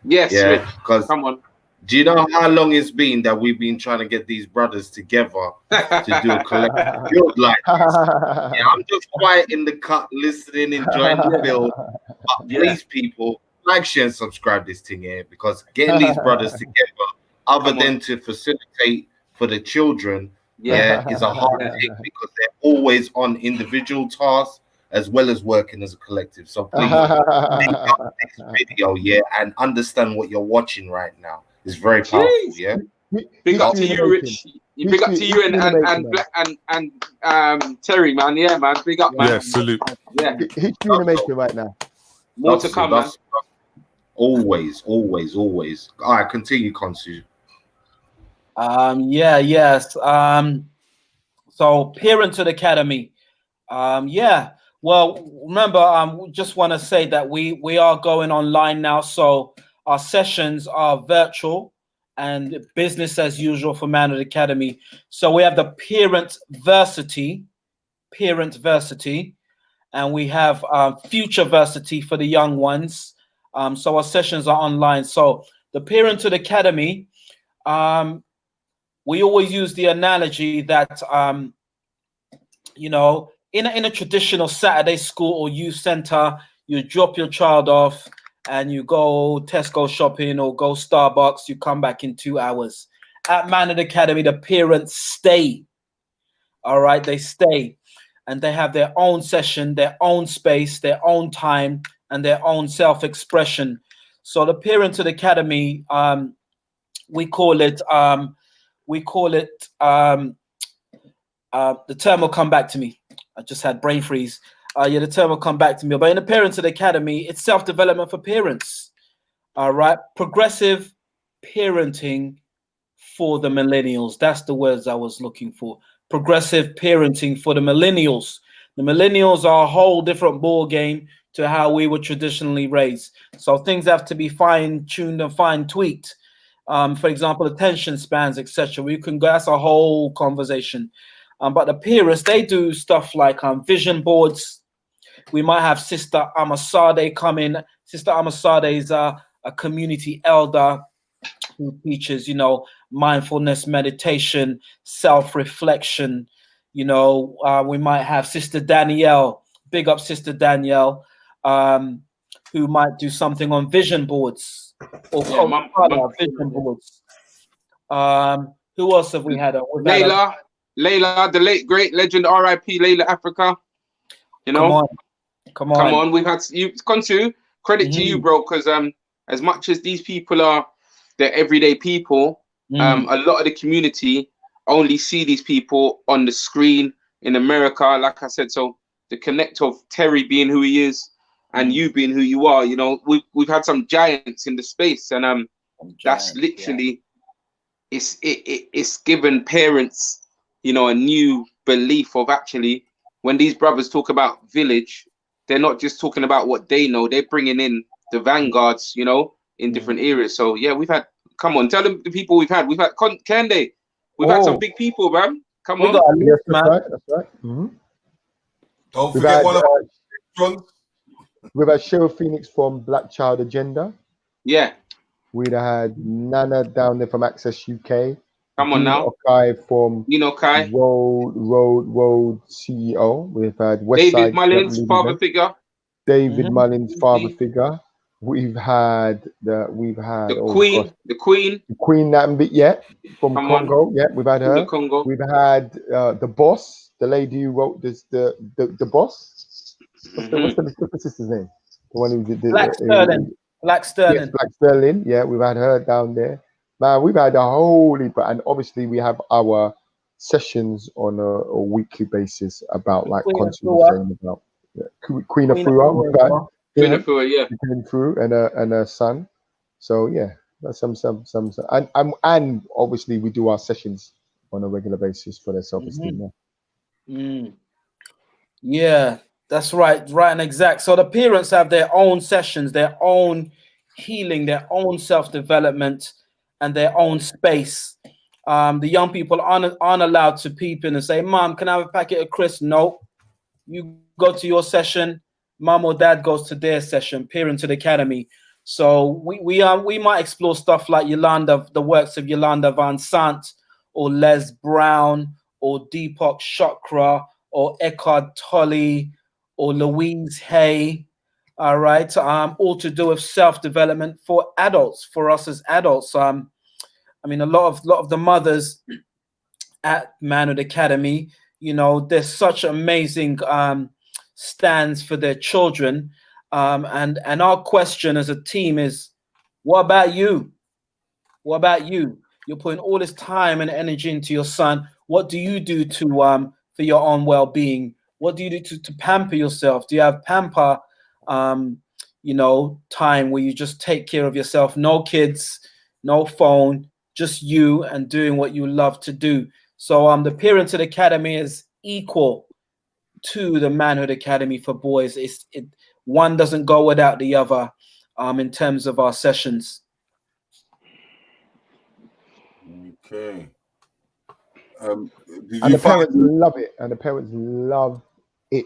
Yes, yeah, Rich. because Come on. do you know how long it's been that we've been trying to get these brothers together to do a collective build like this? Yeah, I'm just quiet in the cut, listening, enjoying the build. But please, people, like, share, and subscribe this thing here, because getting these brothers together, other than to facilitate for the children, is a hard thing, because they're always on individual tasks as well as working as a collective. So please, pick up this video, and understand what you're watching right now. It's very powerful. Yeah. Big up to you, Rich. Big up to you and Black and Terry, man. Yeah, man. Big up, man. Yeah, salute. Yeah. History in the making right now. More to come, man. Always. All right, continue, Konsu. Yes. So Parenthood Academy. Well, remember, just want to say that we are going online now. So our sessions are virtual and business as usual for Manhood Academy. So we have the Parent Versity, and we have Future Versity for the young ones. So our sessions are online. So the Parenthood Academy, we always use the analogy that, you know, in a traditional Saturday school or youth center, you drop your child off and you go Tesco shopping or go Starbucks, you come back in 2 hours. At Manhood Academy, the parents stay. All right, they stay. And they have their own session, their own space, their own time, and their own self-expression. So the Parenthood Academy, we call it, the term will come back to me. I just had brain freeze. The term will come back to me. But in the Parenthood Academy, it's self-development for parents. All right, progressive parenting for the millennials. That's the words I was looking for. Progressive parenting for the millennials. The millennials are a whole different ball game to how we were traditionally raised. So things have to be fine-tuned and fine-tweaked. For example, attention spans, etc. We can go. That's a whole conversation. But the parents, they do stuff like vision boards. We might have Sister Amasade come in. Sister Amasade is a community elder who teaches, you know, mindfulness, meditation, self-reflection. You know, we might have Sister Danielle, big up Sister Danielle, who might do something on vision boards or vision boards. Who else have we had? Layla, the late great legend, R.I.P. Layla Africa. You know, come on. We've had you, Konsu. Credit to you, bro, because as much as these people are, they're everyday people. A lot of the community only see these people on the screen in America. Like I said, so the connect of Terry being who he is and you being who you are, you know, we've had some giants in the space, and that's literally it's given parents, you know, a new belief of actually when these brothers talk about village, they're not just talking about what they know, they're bringing in the vanguards, you know, in different areas. So yeah, we've had, come on, tell them the people we've had Kende, we've had some big people, man. Come on. Got a list, man. That's right. Don't forget one of we've had Cheryl Phoenix from Black Child Agenda. Yeah. We'd had Nana down there from Access UK. Come on now. Okai from Okai. Road CEO. We've had David Mullins, father figure. David Mullins, father figure. We've had the Queen Nambit, from Congo. Yeah, we've had her. We've had the boss, the lady who wrote this, the boss. What's the sister's name? The one who did Black Sterling. Yes, Black Sterling. Yeah, we've had her down there. Man, we've had a whole heap, and obviously we have our sessions on a weekly basis about like content about. Queen of Fua, in fact, Queen of Fua, yeah. she came through, and her son. So yeah, that's some, and obviously we do our sessions on a regular basis for their self-esteem. Yeah, that's right, right and exact. So the parents have their own sessions, their own healing, their own self-development, and their own space. The young people aren't allowed to peep in and say, "Mom, can I have a packet of crisps?" No, you go to your session. Mom or dad goes to their session. Parenthood Academy. So we might explore stuff like the works of Yolanda Van Sant, or Les Brown, or Deepak Chopra, or Eckhart Tolle, or Louise Hay. All right, all to do with self-development for adults, for us as adults. I mean, a lot of the mothers at Manhood Academy, you know, there's such amazing stands for their children. And our question as a team is, what about you? What about you? You're putting all this time and energy into your son. What do you do to for your own well-being? What do you do to pamper yourself? Do you have pamper you know, time where you just take care of yourself? No kids, no phone, just you and doing what you love to do. So the Parenthood Academy is equal to the Manhood Academy for boys. One doesn't go without the other in terms of our sessions. Okay. And the parents love it. And the parents love it.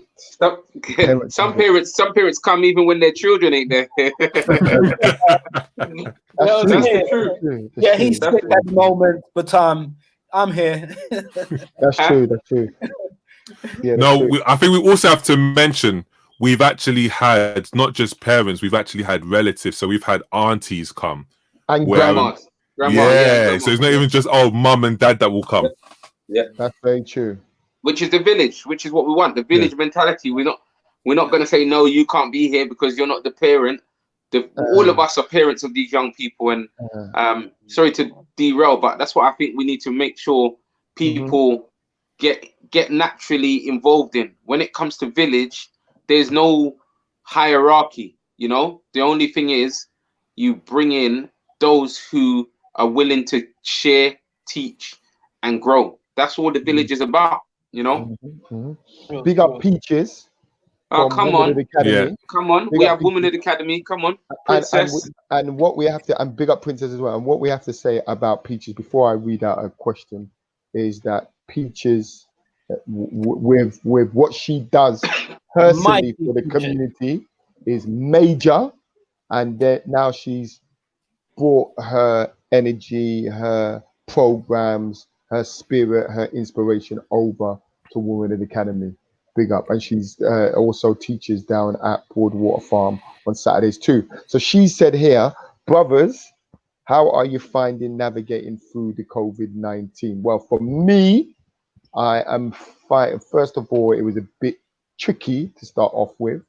Some parents come even when their children ain't there. That's the truth. Yeah, he's sick at the moment, but I'm here. That's true. That's true. Yeah, no, I think we also have to mention we've actually had not just parents, we've actually had relatives. So we've had aunties come and grandmas. Yeah, so it's not even just mum and dad that will come. Yeah, that's very true. Which is the village, which is what we want. The village mentality. We're not going to say no, you can't be here because you're not the parent. All of us are parents of these young people, and sorry to derail, but that's what I think we need to make sure people get naturally involved in. When it comes to village, there's no hierarchy. You know, the only thing is you bring in those who are willing to share, teach, and grow. That's all the village is about. You know. Big up Peaches. Oh, come on. Yeah. Come on. We have Women of the Academy. Come on. Princess. And what we have to, and big up Princess as well. And what we have to say about Peaches before I read out a question is that Peaches, with what she does personally for the community, is major. And that now she's brought her energy, her programs, her spirit, her inspiration over to Women of the Academy. Big up. And she's also teaches down at Broadwater Farm on Saturdays too. So she said here, brothers, how are you finding navigating through the COVID-19? Well, for me, I am fine. First of all, it was a bit tricky to start off with.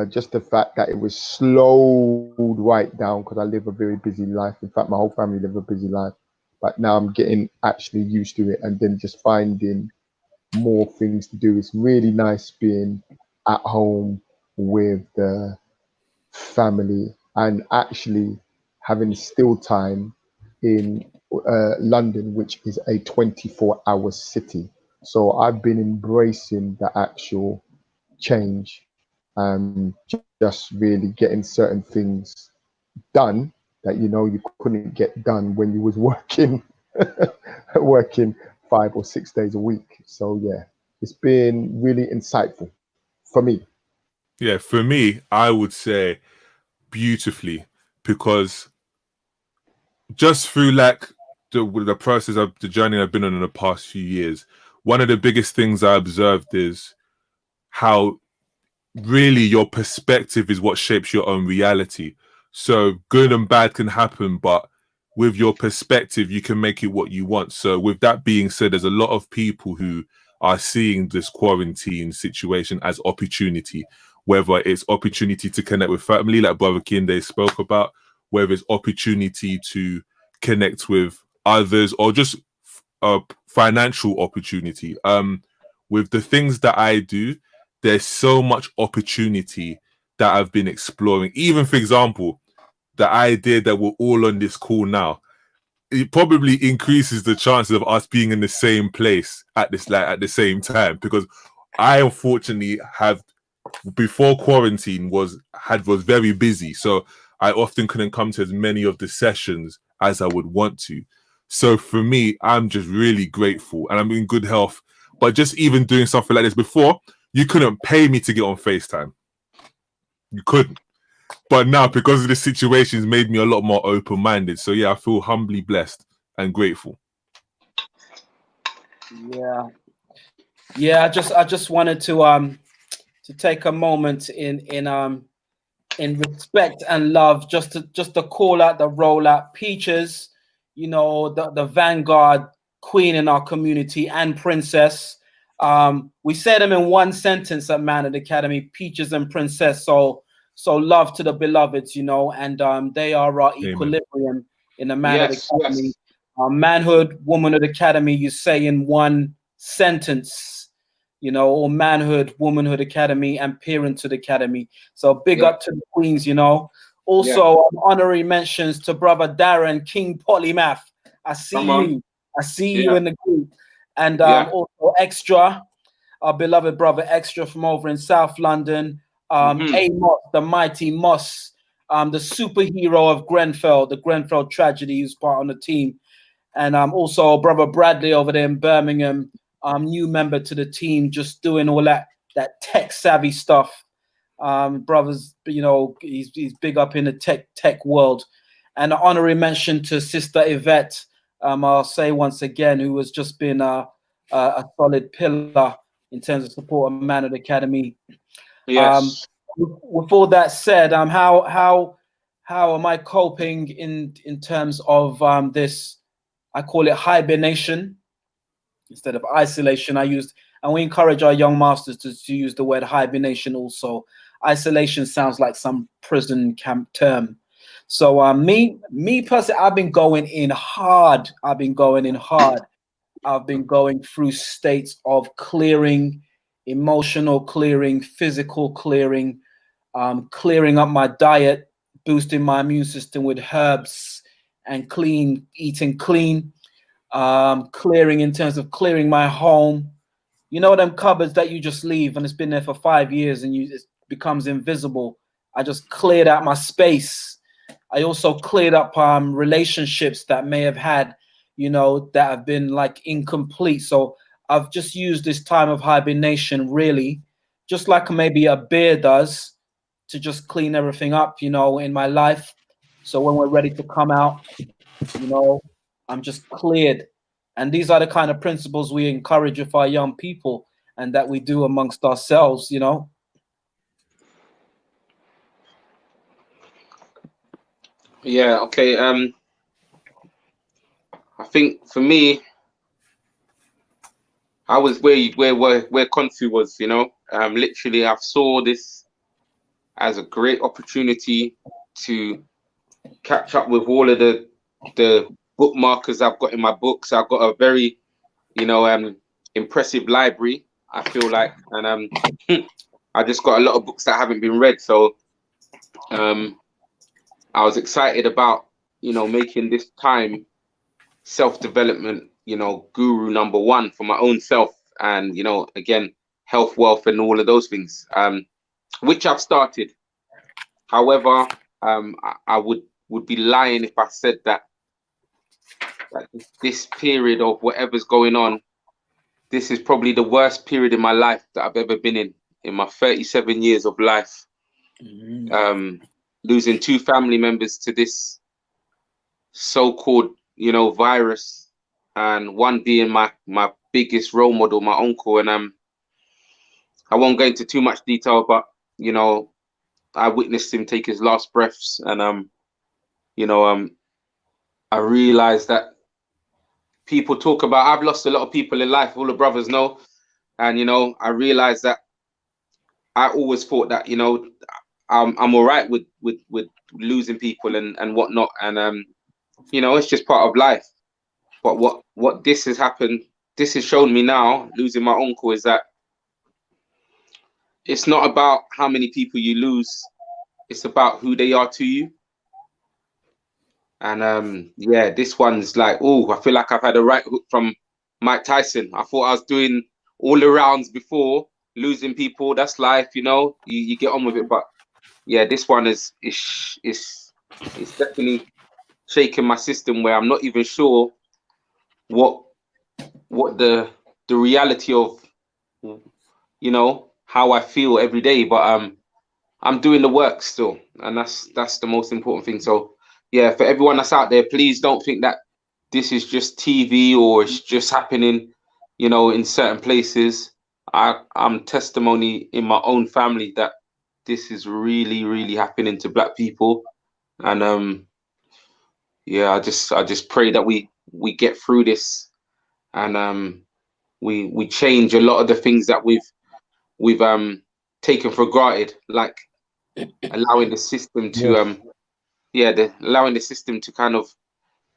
Just the fact that it was slowed right down because I live a very busy life. In fact, my whole family live a busy life. But now I'm getting actually used to it, and then just finding more things to do. It's really nice being at home with the family and actually having still time in London, which is a 24-hour city. So I've been embracing the actual change and just really getting certain things done that you couldn't get done when you was working 5 or 6 days a week. So yeah, it's been really insightful for me. Yeah, for me, I would say beautifully, because just through like the process of the journey I've been on in the past few years, one of the biggest things I observed is how really your perspective is what shapes your own reality. So good and bad can happen, but with your perspective, you can make it what you want. So with that being said, there's a lot of people who are seeing this quarantine situation as opportunity, whether it's opportunity to connect with family, like Brother Kinde spoke about, whether it's opportunity to connect with others, or just a financial opportunity. With the things that I do, there's so much opportunity that I've been exploring. Even, for example, the idea that we're all on this call now, it probably increases the chances of us being in the same place at the same time, because I unfortunately have, before quarantine was very busy, so I often couldn't come to as many of the sessions as I would want to. So for me, I'm just really grateful, and I'm in good health. But just even doing something like this, before you couldn't pay me to get on FaceTime, you couldn't. But now, because of the situations, made me a lot more open-minded. So yeah, I feel humbly blessed and grateful. Yeah. I just wanted to take a moment in respect and love, just to call out the rollout Peaches, you know, the vanguard queen in our community, and Princess. We say them in one sentence at Manhood Academy: Peaches and Princess. So love to the beloveds, you know, and they are our equilibrium in the Manhood Academy. Yes. Manhood, Womanhood Academy, you say in one sentence, you know, or Manhood, Womanhood Academy, and Parenthood Academy. So big up to the queens, you know. Also, honorary mentions to brother Darren, King Polymath. I see you. I see you in the group. And also Extra, our beloved brother Extra from over in South London. Amos, the mighty Moss, the superhero of Grenfell, the Grenfell tragedy, who's part on the team. And also brother Bradley over there in Birmingham, new member to the team, just doing all that tech savvy stuff. Brothers, you know, he's big up in the tech world. And an honorary mention to Sister Yvette, I'll say once again, who has just been a solid pillar in terms of support of Manhood Academy. Yes. With all that said, how am I coping in terms of this? I call it hibernation instead of isolation. And we encourage our young masters to use the word hibernation also. Isolation sounds like some prison camp term. So me personally, I've been going in hard. I've been going through states of clearing, emotional clearing, physical clearing, clearing up my diet, boosting my immune system with herbs and eating clean, clearing in terms of clearing my home. You know, them cupboards that you just leave and it's been there for 5 years and it becomes invisible. I just cleared out my space. I also cleared up relationships that may have had, you know, that have been like incomplete. So I've just used this time of hibernation, really, just like maybe a bear does, to just clean everything up, you know, in my life. So when we're ready to come out, you know, I'm just cleared. And these are the kind of principles we encourage with our young people and that we do amongst ourselves, you know. Yeah, okay. I think for me, I was where Confu was, you know. Literally, I saw this as a great opportunity to catch up with all of the bookmarkers I've got in my books. I've got a very, you know, impressive library, I feel like, and I just got a lot of books that haven't been read. So I was excited about, you know, making this time self-development, you know, guru number one for my own self, and, you know, again, health, wealth, and all of those things, which I've started. However, I would be lying if I said that this period of whatever's going on, this is probably the worst period in my life that I've ever been in my 37 years of life. Losing 2 family members to this so-called, you know, virus, and one being my biggest role model, my uncle. And I won't go into too much detail, but, you know, I witnessed him take his last breaths, and you know, I realized that people talk about, I've lost a lot of people in life, all the brothers know, and, you know, I realized that I always thought that, you know, I'm all right with losing people and whatnot, and you know, it's just part of life. But what this has shown me now, losing my uncle, is that it's not about how many people you lose, it's about who they are to you. And yeah, this one's like, oh, I feel like I've had a right hook from Mike Tyson. I thought I was doing all the rounds before, losing people. That's life, you know. You get on with it. But yeah, this one is definitely shaking my system, where I'm not even sure what the reality of, you know, how I feel every day. But I'm doing the work still, and that's the most important thing. So yeah, for everyone that's out there, please don't think that this is just TV or it's just happening, you know, in certain places. I'm testimony in my own family that this is really, really happening to Black people. And yeah, I just pray that we get through this, and we change a lot of the things that we've taken for granted, like allowing the system to allowing the system to kind of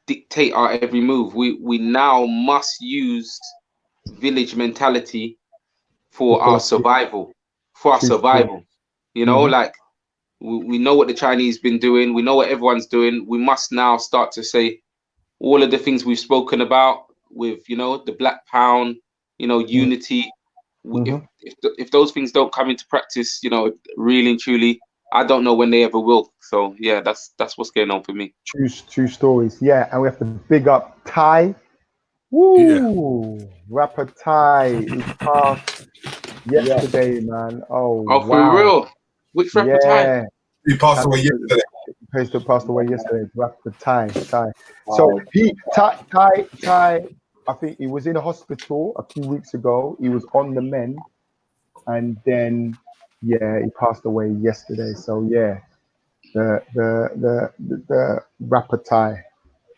dictate our every move. We now must use village mentality for our survival. You know, like we know what the Chinese been doing, we know what everyone's doing. We must now start to say all of the things we've spoken about with, you know, the Black Pound, you know, unity. If those things don't come into practice, you know, really and truly, I don't know when they ever will. So yeah, that's what's going on for me. True stories. Yeah, and we have to big up Ty. Woo! Rapper Ty. He passed yesterday, man. Oh Oh, for wow. real? Which rapper Yeah. He passed away yesterday. Passed away yesterday. Rapper Ty. So Ty, I think he was in a hospital a few weeks ago. He was on the mend, and then yeah, he passed away yesterday. So yeah, the rapper Ty,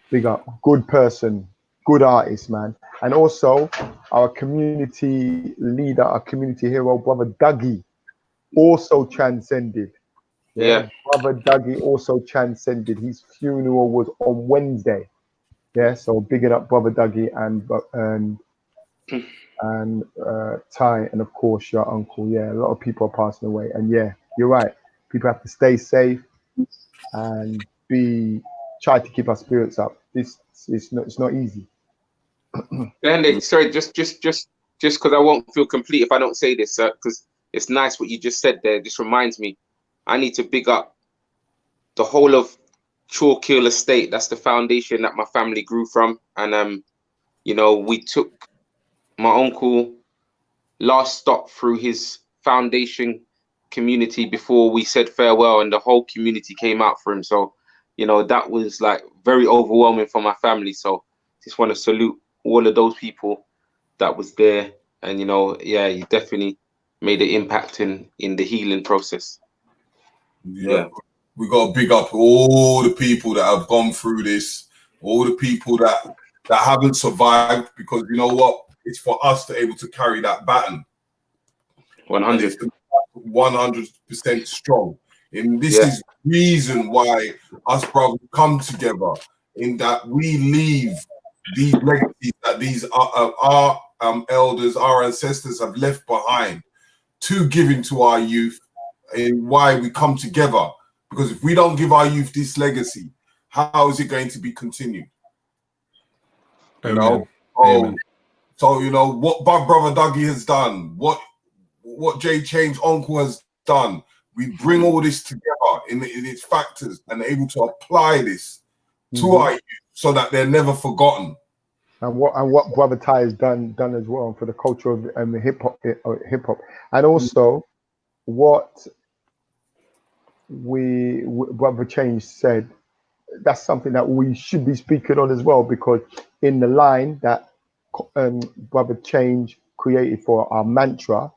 big up, good person, good artist, man. And also our community leader, our community hero, brother Dougie, also transcended. Yeah. Brother Dougie also transcended. His funeral was on Wednesday. Yeah, so bigging up brother Dougie and Ty, and of course your uncle. Yeah, a lot of people are passing away, and yeah, you're right. People have to stay safe and try to keep our spirits up. This is not, it's not easy. And sorry, just because I won't feel complete if I don't say this, because it's nice what you just said there. This reminds me, I need to big up the whole of Chalk Hill Estate. That's the foundation that my family grew from, and you know, we took my uncle last stop through his foundation community before we said farewell, and the whole community came out for him. So, you know, that was like very overwhelming for my family. So just want to salute all of those people that was there, and you know, yeah, you definitely made an impact in the healing process. Yeah. We got to big up all the people that have gone through this, all the people that haven't survived, because you know what? It's for us to able to carry that baton. 100. 100% strong. And this is the reason why us brothers come together, in that we leave these legacies that these our elders, our ancestors have left behind, to giving to our youth, and why we come together. Because if we don't give our youth this legacy, how is it going to be continued? You know? So you know what brother Dougie has done, what Jay Chain's uncle has done. We bring all this together in its factors and able to apply this to our youth, so that they're never forgotten. And what brother Ty has done as well for the culture of hip hop, and also what brother Change said. That's something that we should be speaking on as well, because in the line that brother Change created for our mantra,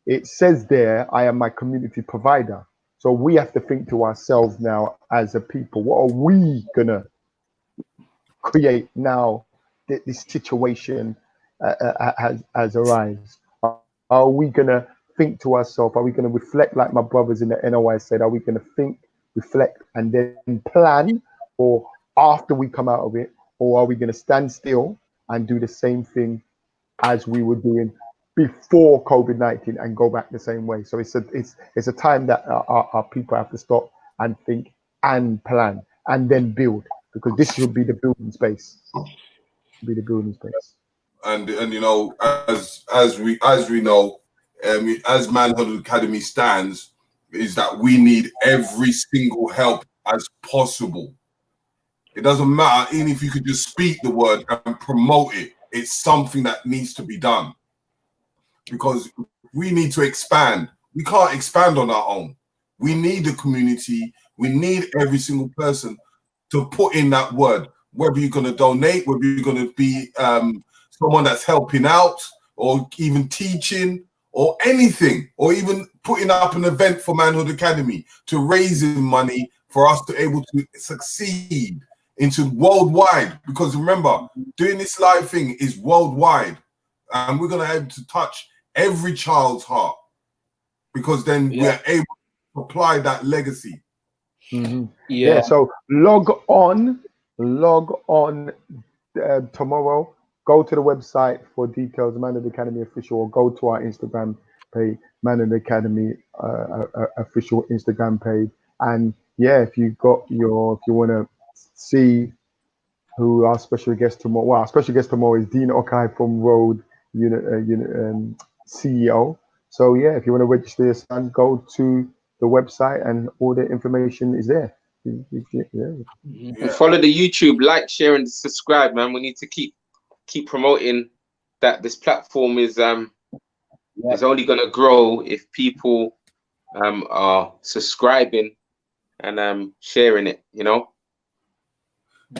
it says there, I am my community provider. So we have to think to ourselves now as a people, what are we gonna create now that this situation has arisen? Are we gonna think to ourselves? Are we gonna reflect like my brothers in the NOI said? Are we gonna think, reflect, and then plan, or after we come out of it? Or are we gonna stand still and do the same thing as we were doing before COVID-19 and go back the same way. So it's a time that our people have to stop and think and plan and then build, because this should be the building space. Be the building space. And you know, as we know, as Manhood Academy stands, is that we need every single help as possible. It doesn't matter, even if you could just speak the word and promote it. It's something that needs to be done, because we need to expand. We can't expand on our own. We need the community. We need every single person to put in that word, whether you're going to donate, whether you're going to be someone that's helping out, or even teaching, or anything, or even putting up an event for Manhood Academy to raising money for us to able to succeed into worldwide. Because remember, doing this live thing is worldwide, and we're going to be able to touch every child's heart, because then we're able to apply that legacy. Yeah. So log on tomorrow. Go to the website for details, Manhood Academy official, or go to our Instagram page, Manhood Academy official Instagram page. And yeah, if you want to see who our special guest tomorrow. Well, our special guest tomorrow is Dean Okai from Road CEO. So yeah, if you want to register your son, go to the website and all the information is there. And follow the YouTube, like, share, and subscribe, man. We need to keep promoting that. This platform is only going to grow if people are subscribing and sharing it, you know.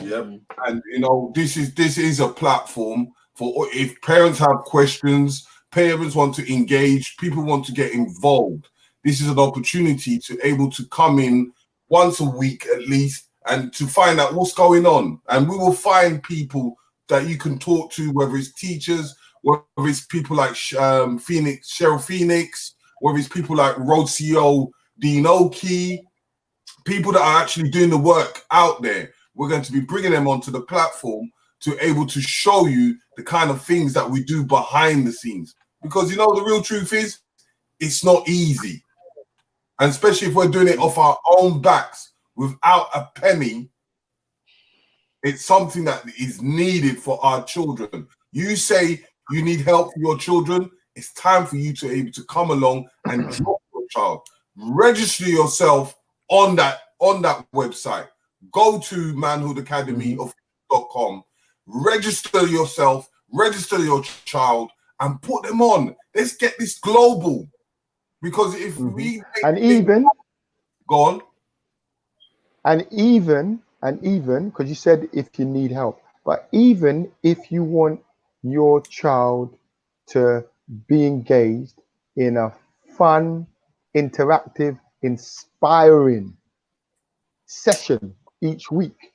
Yep. And you know, this is a platform for if parents have questions, parents want to engage, people want to get involved. This is an opportunity to able to come in once a week at least and to find out what's going on. And we will find people that you can talk to, whether it's teachers, whether it's people like Cheryl Phoenix, whether it's people like Road CEO Dean Oki, people that are actually doing the work out there. We're going to be bringing them onto the platform to able to show you the kind of things that we do behind the scenes. Because, you know, the real truth is, it's not easy. And especially if we're doing it off our own backs without a penny, it's something that is needed for our children. You say you need help for your children, it's time for you to be able to come along and drop your child. Register yourself on that website. Go to manhoodacademy.com, register yourself, register your child, and put them on. Let's get this global. Because if we go on. And even because you said if you need help, but even if you want your child to be engaged in a fun, interactive, inspiring session each week,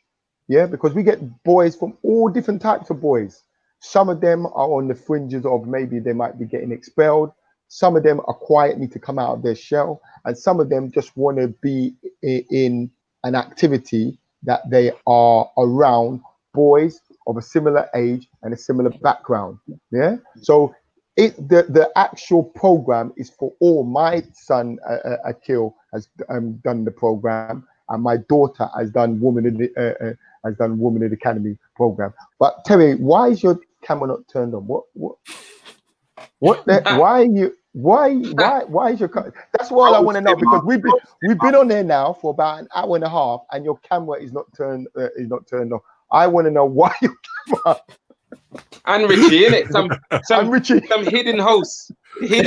because we get boys from all different types of boys. Some of them are on the fringes of maybe they might be getting expelled. Some of them are quiet, need to come out of their shell, and some of them just want to be in an activity that they are around boys of a similar age and a similar background. So the actual program is for all. My son Akil has done the program, and my daughter has done Woman in the Academy program. But Terry, why is your camera not turned on? Why is your camera? That's all I want to know, because we've been on there now for about an hour and a half, and your camera is not turned on. I want to know why your camera. And Richie, innit? Some hidden hosts. Hey,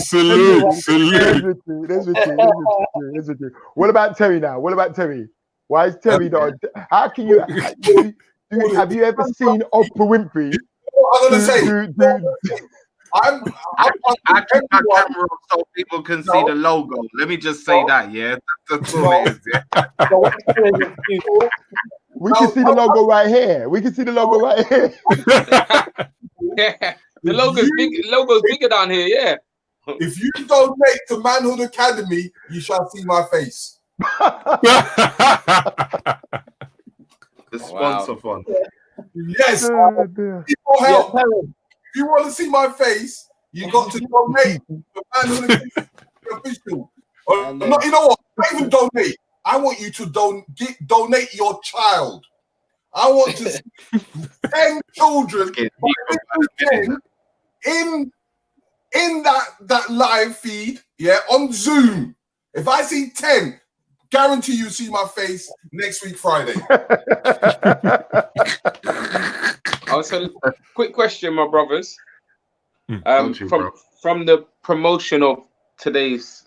salute. There's Richie. What about Terry now? Why is Terry not? How can you? Have you ever seen Oprah Winfrey? I'm gonna say. I keep my camera on so people can see the logo. Let me just say that, that's all it is. We can see the logo right here. The logo's bigger down here, If you donate to Manhood Academy, you shall see my face. The sponsor fund. Yes, Oh, dear. people Yeah, help. Perry. If you want to see my face, you got to donate to Manhood Academy official. Or And not, you know what? Not even donate. I want you to donate your child. I want to see 10 children Okay, by this weekend in that live feed, yeah, on Zoom. If I see 10, guarantee you see my face next week Friday. Also, quick question, my brothers. Don't you, bro? From the promotion of today's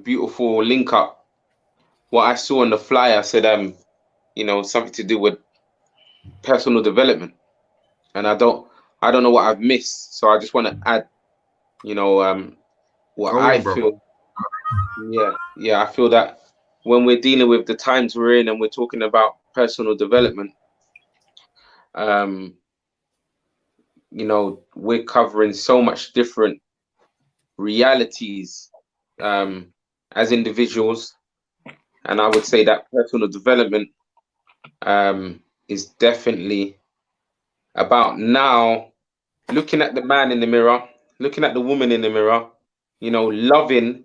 beautiful link up, what I saw on the flyer said something to do with personal development, and I don't know what I've missed, so I just want to add what Go I in, bro. feel. Yeah, I feel that when we're dealing with the times we're in and we're talking about personal development, we're covering so much different realities as individuals, and I would say that personal development is definitely about now looking at the man in the mirror, looking at the woman in the mirror, loving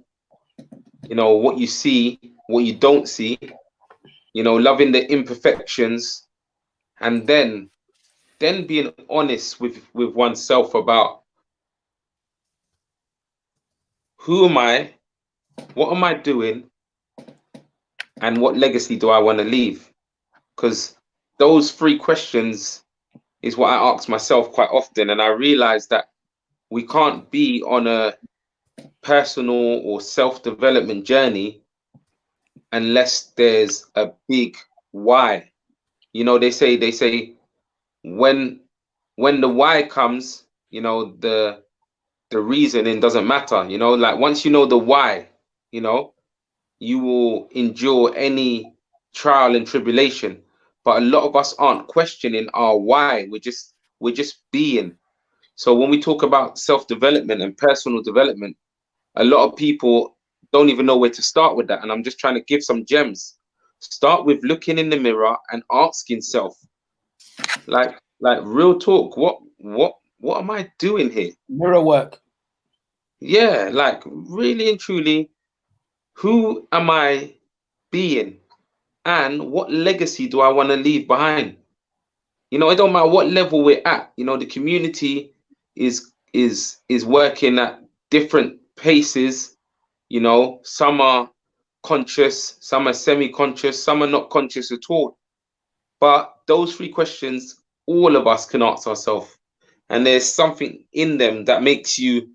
what you see, what you don't see, loving the imperfections, and then being honest with oneself about who am I, what am I doing, and what legacy do I want to leave? Because those three questions is what I ask myself quite often, and I realize that we can't be on a personal or self-development journey unless there's a big why. They say when the why comes, the reasoning doesn't matter. Like once you know the why, you will endure any trial and tribulation. But a lot of us aren't questioning our why. We're just being. So when we talk about self-development and personal development, a lot of people don't even know where to start with that. And I'm just trying to give some gems. Start with looking in the mirror and asking self, like real talk, what am I doing here? Mirror work. Yeah, like really and truly, who am I being? And what legacy do I want to leave behind? It don't matter what level we're at. The community is working at different paces. Some are conscious, some are semi-conscious, some are not conscious at all. But those three questions, all of us can ask ourselves, and there's something in them that makes you,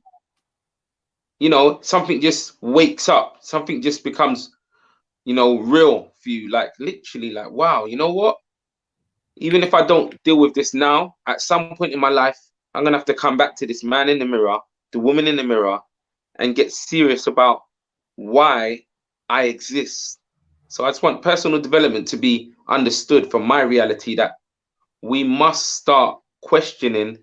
something just wakes up, something just becomes, real for you. Like literally, like wow, you know what? Even if I don't deal with this now, at some point in my life, I'm gonna have to come back to this man in the mirror, the woman in the mirror, and get serious about why I exist. So I just want personal development to be understood from my reality, that we must start questioning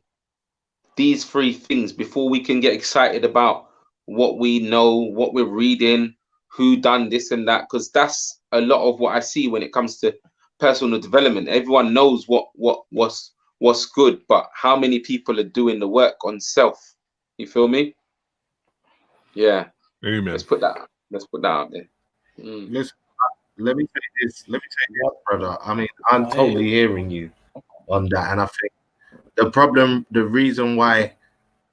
these three things before we can get excited about what we know, what we're reading, who done this and that, because that's a lot of what I see when it comes to personal development. Everyone knows what's good, but how many people are doing the work on self? You feel me? Yeah. Amen. Let's put that out there. Listen, let me say this, brother. I mean, I'm totally hearing you on that, and I think the reason why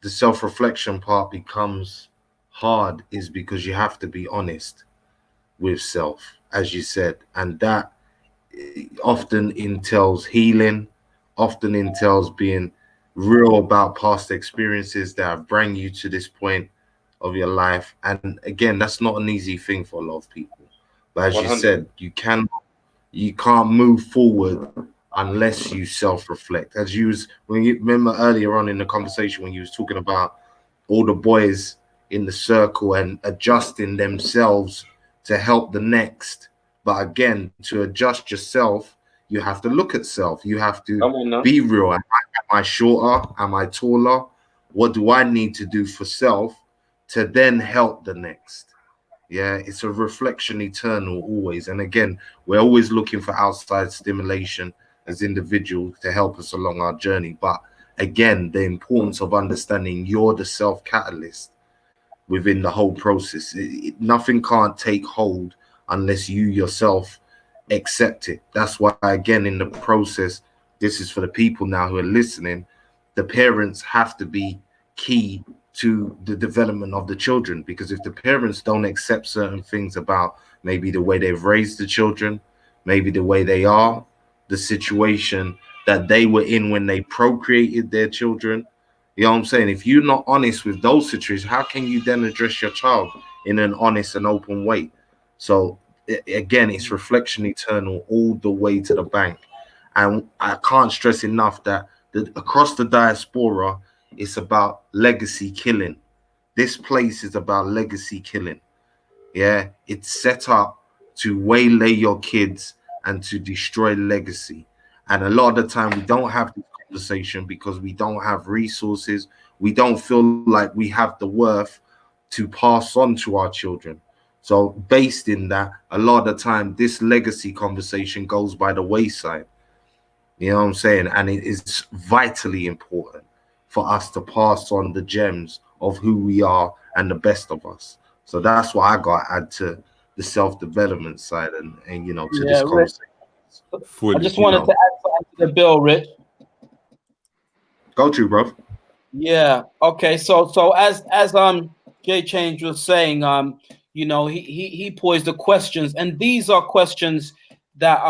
the self-reflection part becomes hard is because you have to be honest with self, as you said, and that often entails healing, often entails being real about past experiences that have brought you to this point of your life. And again, that's not an easy thing for a lot of people, but as 100. you said, you can't move forward unless you self-reflect. As you was, when you remember earlier on in the conversation when you was talking about all the boys in the circle and adjusting themselves to help the next. But again, to adjust yourself, you have to look at self. You have to be real. Am I shorter? Am I taller? What do I need to do for self to then help the next? Yeah, it's a reflection eternal always. And again, we're always looking for outside stimulation as individuals to help us along our journey. But again, the importance of understanding you're the self-catalyst within the whole process. Nothing can't take hold unless you yourself accept it. That's why, again, in the process, this is for the people now who are listening, the parents have to be key to the development of the children, because if the parents don't accept certain things about maybe the way they've raised the children, maybe the way they are, the situation that they were in when they procreated their children, you know what I'm saying? If you're not honest with those situations, how can you then address your child in an honest and open way? So again, it's reflection eternal all the way to the bank. And I can't stress enough that across the diaspora, it's about legacy killing. This place is about legacy killing. Yeah, it's set up to waylay your kids and to destroy legacy. And a lot of the time we don't have this conversation because we don't have resources. We don't feel like we have the worth to pass on to our children. So based in that, a lot of the time this legacy conversation goes by the wayside. You know what I'm saying? And it is vitally important for us to pass on the gems of who we are and the best of us. So that's what I got to add to the self-development side and you know, to this conversation. I just wanted to add something to the bill, Rich. Go to, bro. Yeah. Okay. So as Jay Change was saying, you know, he posed the questions, and these are questions that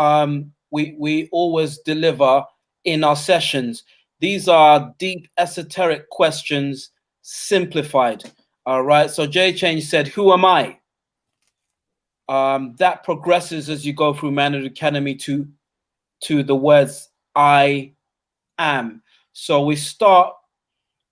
we always deliver in our sessions. These are deep esoteric questions simplified. All right. So Jay Change said, "Who am I?" That progresses as you go through Manhood Academy to the words "I am." So we start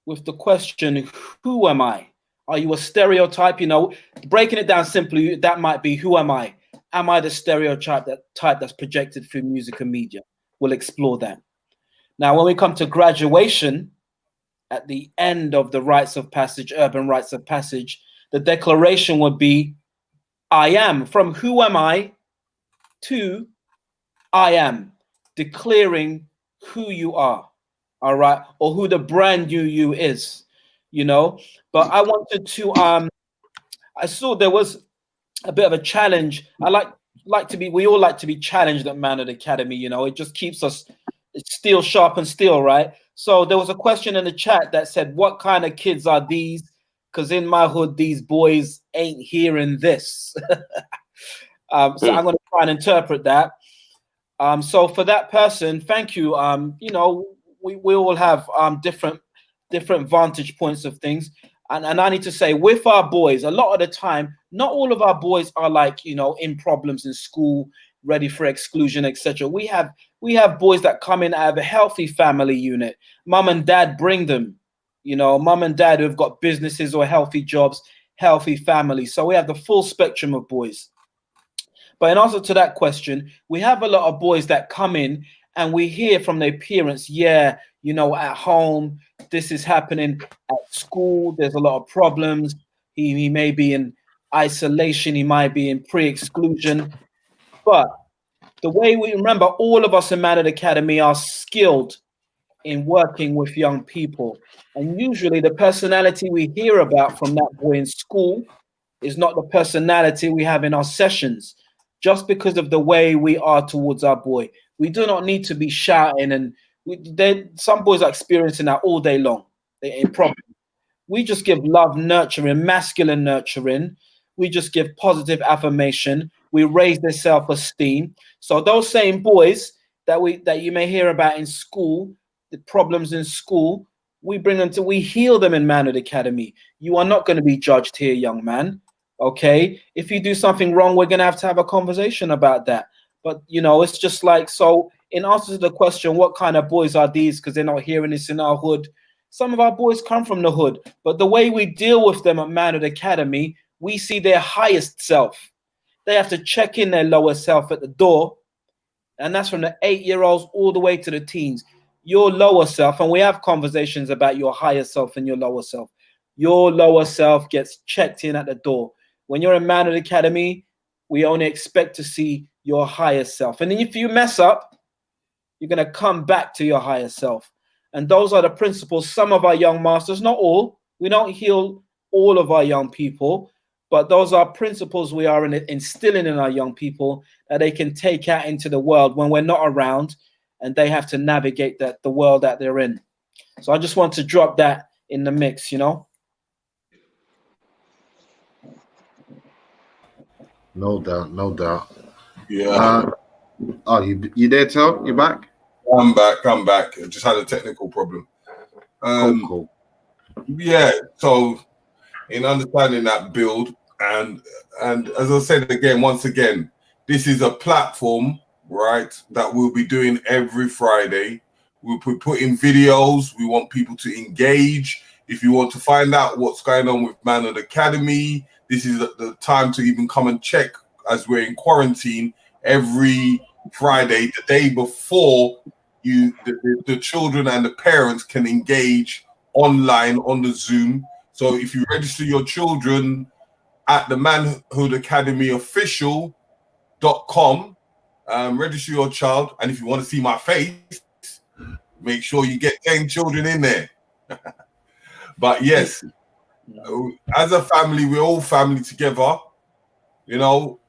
with the question, "Who am I?" Are you a stereotype? You know, breaking it down simply, that might be, who am I? Am I the stereotype that's projected through music and media? We'll explore that. Now, when we come to graduation, at the end of the rites of passage, urban rites of passage, the declaration would be, I am. From who am I to I am, declaring who you are, all right, or who the brand new you is, you know. But I wanted to, I saw there was a bit of a challenge. I like to be, we all like to be challenged at Manhood Academy, you know. It just keeps us, it's steel sharp and steel, right? So there was a question in the chat that said, what kind of kids are these? Because in my hood, these boys ain't hearing this. So I'm going to try and interpret that. So for that person, thank you. You know, we all have different vantage points of things. And I need to say, with our boys, a lot of the time, not all of our boys are like, you know, in problems in school, ready for exclusion, etc. We have boys that come in out of a healthy family unit. Mum and dad bring them, you know, mum and dad who've got businesses or healthy jobs, healthy families. So we have the full spectrum of boys. But in answer to that question, we have a lot of boys that come in and we hear from their parents, yeah, you know, at home, this is happening. At school, there's a lot of problems. He may be in isolation. He might be in pre-exclusion. But the way we remember, all of us in Manhood Academy are skilled in working with young people. And usually the personality we hear about from that boy in school is not the personality we have in our sessions, just because of the way we are towards our boy. We do not need to be shouting, and some boys are experiencing that all day long. We just give love, nurturing, masculine nurturing. We just give positive affirmation. We raise their self-esteem. So those same boys that you may hear about in school, the problems in school, we heal them in Manhood Academy. You are not going to be judged here, young man. Okay, if you do something wrong, we're going to have a conversation about that. But, you know, it's just like, so in answer to the question, what kind of boys are these? Because they're not hearing this in our hood. Some of our boys come from the hood, but the way we deal with them at Manhood Academy, we see their highest self. They have to check in their lower self at the door. And that's from the 8-year-olds all the way to the teens. Your lower self, and we have conversations about your higher self and your lower self. Your lower self gets checked in at the door. When you're in Manhood Academy, we only expect to see your higher self. And then if you mess up, you're going to come back to your higher self. And those are the principles. Some of our young masters, not all, we don't heal all of our young people, but those are principles we are instilling in our young people that they can take out into the world when we're not around, and they have to navigate the world that they're in. So I just want to drop that in the mix, you know? No doubt, no doubt. Yeah. Oh, you there, Tel? You back? I'm back. I just had a technical problem. Cool. Yeah. So, in understanding that build, and as I said again, once again, this is a platform, right, that we'll be doing every Friday. We'll be putting videos. We want people to engage. If you want to find out what's going on with Manhood Academy, this is the time to even come and check, as we're in quarantine every Friday, the day before the children and the parents can engage online on the Zoom. So if you register your children at the Manhood Academy official.com, register your child. And if you want to see my face, make sure you get 10 children in there. But yes, as a family, we're all family together. You know,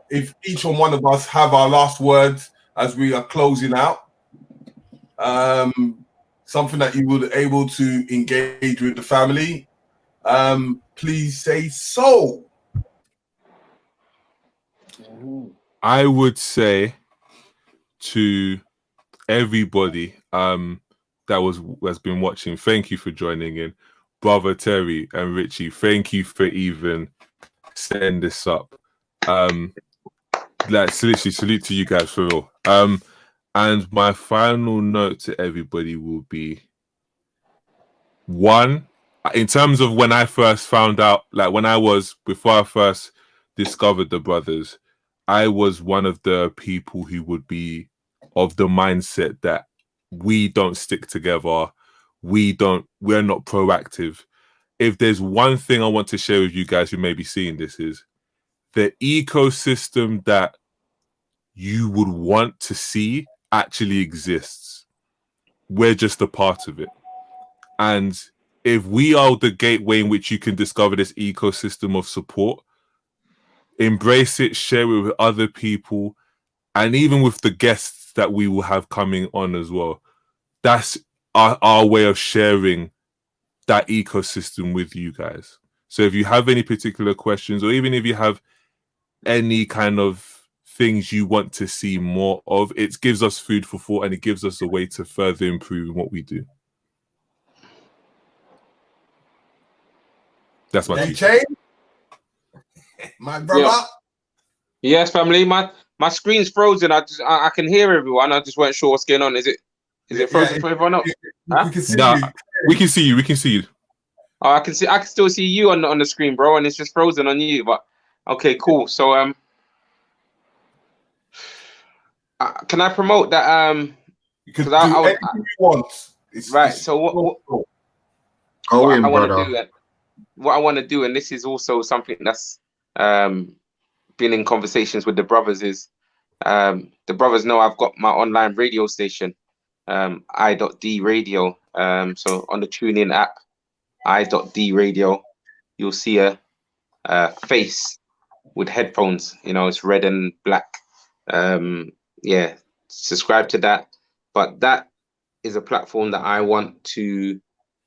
if each and one of us have our last words as we are closing out, something that you would able to engage with the family, please say so. I would say to everybody has been watching, thank you for joining in. Brother Terry and Richie, thank you for even setting this up. Like, literally salute to you guys for real. And my final note to everybody will be, one, in terms of when I first found out, like before I first discovered the brothers, I was one of the people who would be of the mindset that we don't stick together. We're not proactive. If there's one thing I want to share with you guys who may be seeing this, is the ecosystem that you would want to see actually exists. We're just a part of it. And if we are the gateway in which you can discover this ecosystem of support, embrace it, share it with other people, and even with the guests that we will have coming on as well. That's our way of sharing that ecosystem with you guys. So if you have any particular questions, or even if you have any kind of things you want to see more of, it gives us food for thought, and it gives us a way to further improve what we do. That's my DJ, my brother. Yeah. Yes, family. My screen's frozen. I can hear everyone. I just weren't sure what's going on. Is it frozen for everyone else? We can see you. We can see you. We can see you. Oh, I can still see you on the screen, bro, and it's just frozen on you. But okay, cool. So can I promote that? You can do anything you want. Right. So what I want to do, and this is also something that's been in conversations with the brothers, is the brothers know I've got my online radio station, I.D radio. So on the TuneIn app, I.D radio, you'll see a face with headphones. You know, it's red and black. Yeah, subscribe to that. But that is a platform that I want to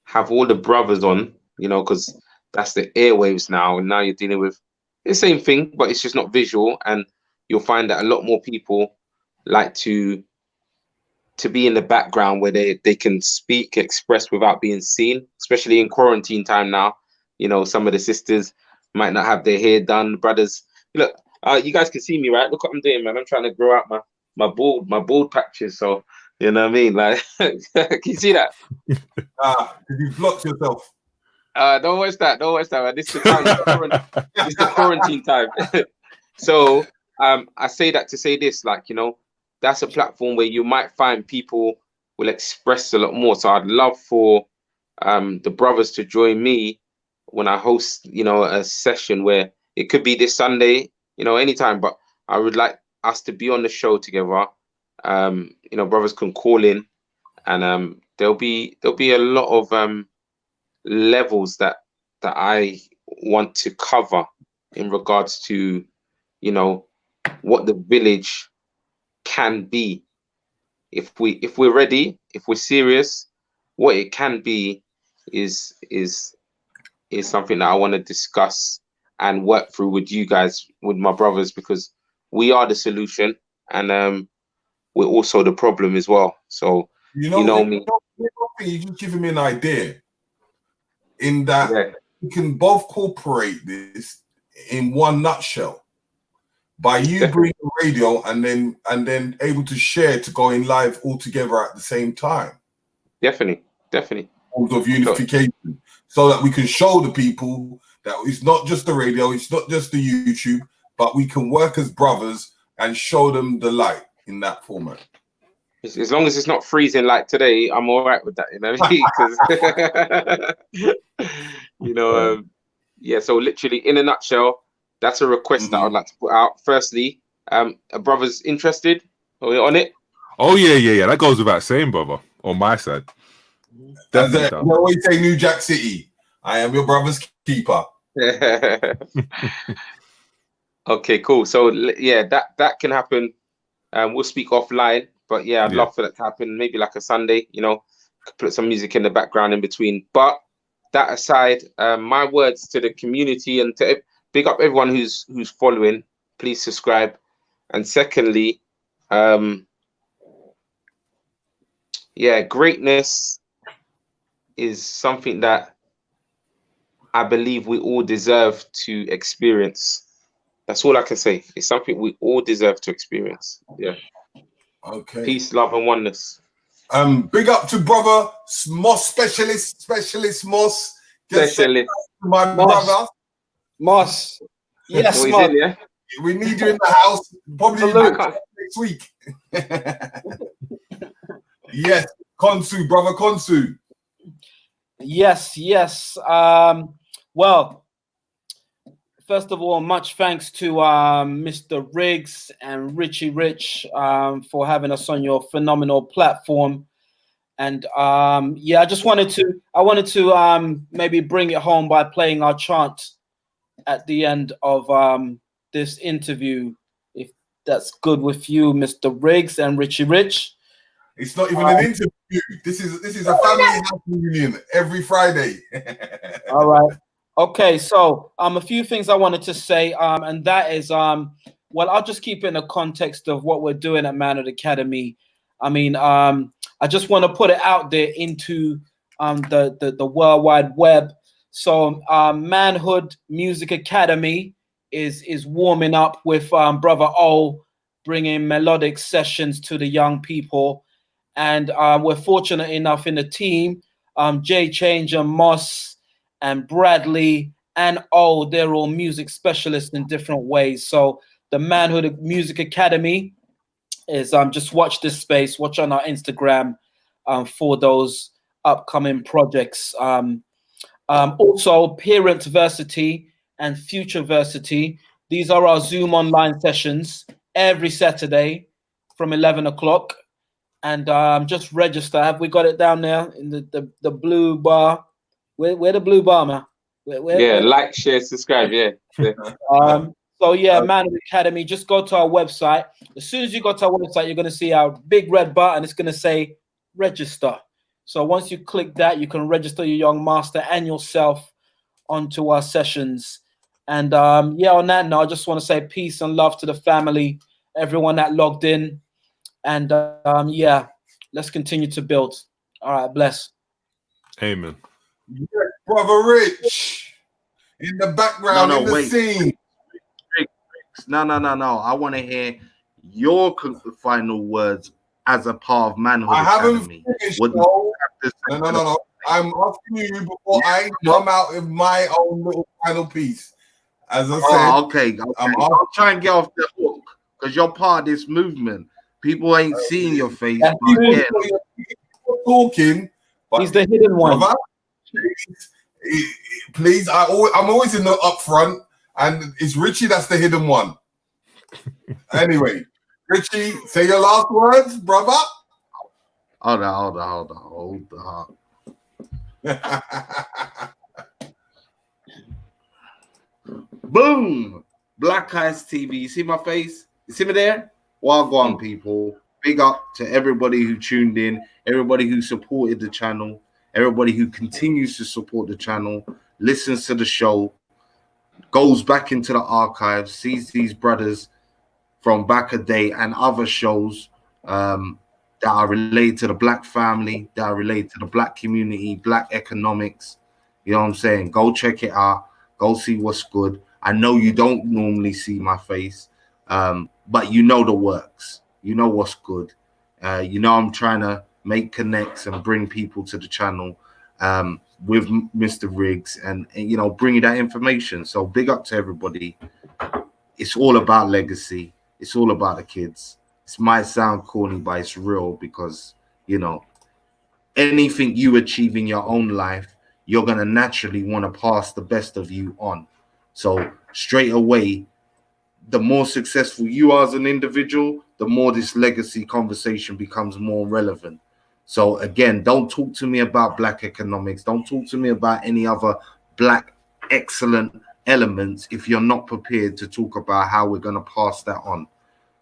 have all the brothers on, you know, because that's the airwaves now. And now you're dealing with the same thing, but it's just not visual. And you'll find that a lot more people like to be in the background where they can speak, express without being seen, especially in quarantine time now. You know, some of the sisters might not have their hair done. Brothers, look, you guys can see me, right? Look what I'm doing, man. I'm trying to grow out my bald patches. So, you know what I mean? Like, can you see that? You blocked yourself. Don't watch that. Don't watch that, man. This is the time. It's the quarantine time. So, I say that to say this, like, you know, that's a platform where you might find people will express a lot more. So I'd love for the brothers to join me when I host, you know, a session where it could be this Sunday, you know, anytime, but I would like us to be on the show together, you know, brothers can call in, and there'll be a lot of levels that I want to cover in regards to, you know, what the village can be if we're ready, if we're serious. What it can be is something that I want to discuss and work through with you guys, with my brothers, because we are the solution, and we're also the problem as well. So you know me. You're just giving me an idea in that Yeah. we can both cooperate this in one nutshell by you bringing the radio and then able to share to go in live all together at the same time. Definitely. Of unification, so that we can show the people that it's not just the radio, it's not just the YouTube, but we can work as brothers and show them the light in that format. As long as it's not freezing like today, I'm all right with that, you know. Because you know, yeah. So literally, in a nutshell, that's a request that I'd like to put out. Firstly, a brother's interested. Are we on it? Oh yeah. That goes without saying, brother. On my side. That's it. You always say New Jack City. I am your brother's keeper. Okay, cool. So yeah, that can happen. We'll speak offline, but yeah, I'd love for that to happen. Maybe like a Sunday, you know, put some music in the background in between. But that aside, my words to the community and to big up everyone who's following. Please subscribe. And secondly, yeah, greatness is something that I believe we all deserve to experience. That's all I can say. It's something we all deserve to experience. Yeah. Okay. Peace, love, and oneness. Big up to brother Moss, specialist Moss. Specialist. My brother. Moss. Yes, Moss. Yeah? We need you in the house. Probably next week. Yes, Konsu, brother Konsu. Yes. Well, first of all, much thanks to Mr. Riggs and Richie Rich for having us on your phenomenal platform. And yeah, I wanted to maybe bring it home by playing our chant at the end of this interview, if that's good with you, Mr. Riggs and Richie Rich. It's not even an interview. This is a family house reunion every Friday. All right. Okay. So a few things I wanted to say, and that is well, I'll just keep it in the context of what we're doing at Manhood Academy. I mean, I just want to put it out there into the World Wide Web. So Manhood Music Academy is warming up with Brother O, bringing melodic sessions to the young people. And we're fortunate enough in the team, Jay Change and Moss and Bradley and O, they're all music specialists in different ways. So the Manhood Music Academy is just watch this space, watch on our Instagram for those upcoming projects. Also, Parentversity and Futureversity. These are our Zoom online sessions every Saturday from 11 o'clock. And just register. Have we got it down there in the blue bar? Where the blue bar, man? Where? Like, share, subscribe. Yeah. So yeah, Manhood Academy. Just go to our website. As soon as you go to our website, you're going to see our big red button. It's going to say register. So once you click that, you can register your young master and yourself onto our sessions. And yeah, on that note, I just want to say peace and love to the family, everyone that logged in. And yeah, let's continue to build. All right, bless. Amen. Yeah, brother Rich in the background, in the scene. No. I want to hear your final words as a part of Manhood Academy. Finished, no. I'm asking you before I come out with my own little final piece. As I said, okay. I'll try and get off the hook because you're part of this movement. People ain't seeing your face. People talking, but he's the hidden one. Brother, please, I'm always in the up front, and it's Richie that's the hidden one. Anyway, Richie, say your last words, brother. Hold on. Boom! Black Eyes TV. You see my face? You see me there? Well, go on, people. Big up to everybody who tuned in, everybody who supported the channel, everybody who continues to support the channel, listens to the show, goes back into the archives, sees these brothers from back a day and other shows that are related to the Black family, that are related to the Black community, Black economics. You know what I'm saying? Go check it out. Go see what's good. I know you don't normally see my face, but you know the works. You know what's good. You know I'm trying to make connects and bring people to the channel with Mr. Riggs and you know, bring you that information. So big up to everybody. It's all about legacy. It's all about the kids. It might sound corny, but it's real because, you know, anything you achieve in your own life, you're going to naturally want to pass the best of you on. So straight away, the more successful you are as an individual, the more this legacy conversation becomes more relevant. So again, don't talk to me about Black economics. Don't talk to me about any other Black excellent elements if you're not prepared to talk about how we're going to pass that on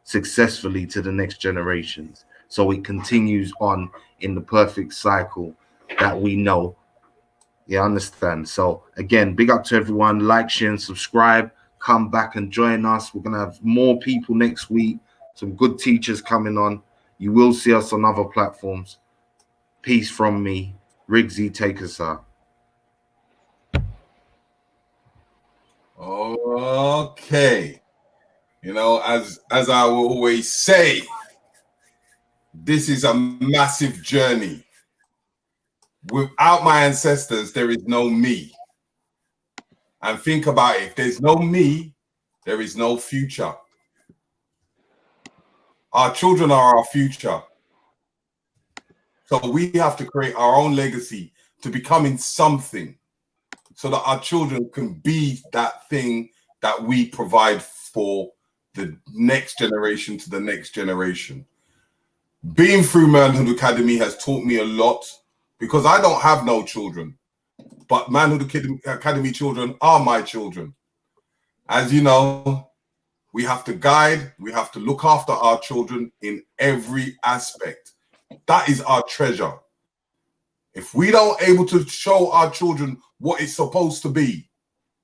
successfully to the next generations. So it continues on in the perfect cycle that we know. You understand? So again, big up to everyone. Like, share, and subscribe. Come back and join us. We're going to have more people next week. Some good teachers coming on. You will see us on other platforms. Peace from me. Riggsy, take us out. Okay. You know, as I will always say, this is a massive journey. Without my ancestors, there is no me. And think about it. If there's no me, there is no future. Our children are our future. So we have to create our own legacy to becoming something so that our children can be that thing that we provide for the next generation to the next generation. Being through Manhood Academy has taught me a lot because I don't have no children, but Manhood Academy children are my children. As you know, we have to guide, we have to look after our children in every aspect. That is our treasure. If we don't able to show our children what it's supposed to be,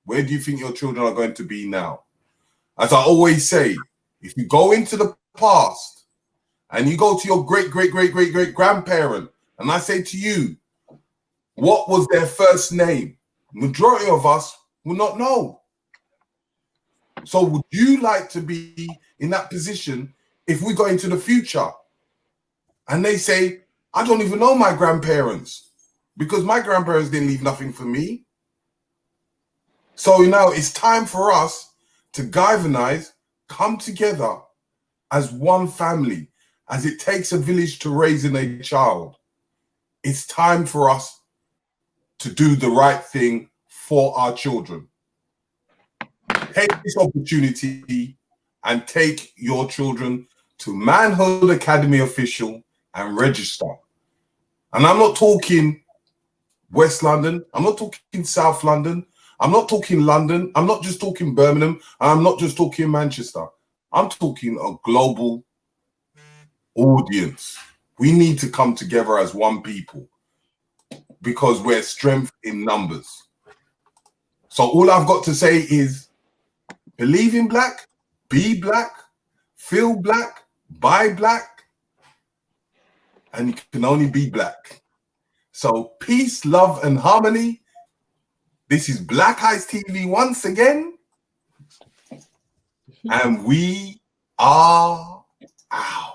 where do you think your children are going to be now? As I always say, if you go into the past and you go to your great-great-great-great-great-grandparent, and I say to you, what was their first name? Majority of us will not know. So would you like to be in that position if we go into the future and they say, I don't even know my grandparents because my grandparents didn't leave nothing for me. So now it's time for us to galvanize, come together as one family, as it takes a village to raise a child. It's time for us to do the right thing for our children. Take this opportunity and take your children to Manhood Academy Official and register. And I'm not talking West London. I'm not talking South London. I'm not talking London. I'm not just talking Birmingham. I'm not just talking Manchester. I'm talking a global audience. We need to come together as one people because we're strength in numbers. So all I've got to say is believe in black, be black, feel black, buy black, and you can only be black. So peace, love, and harmony. This is Black Eyes TV once again. And we are out.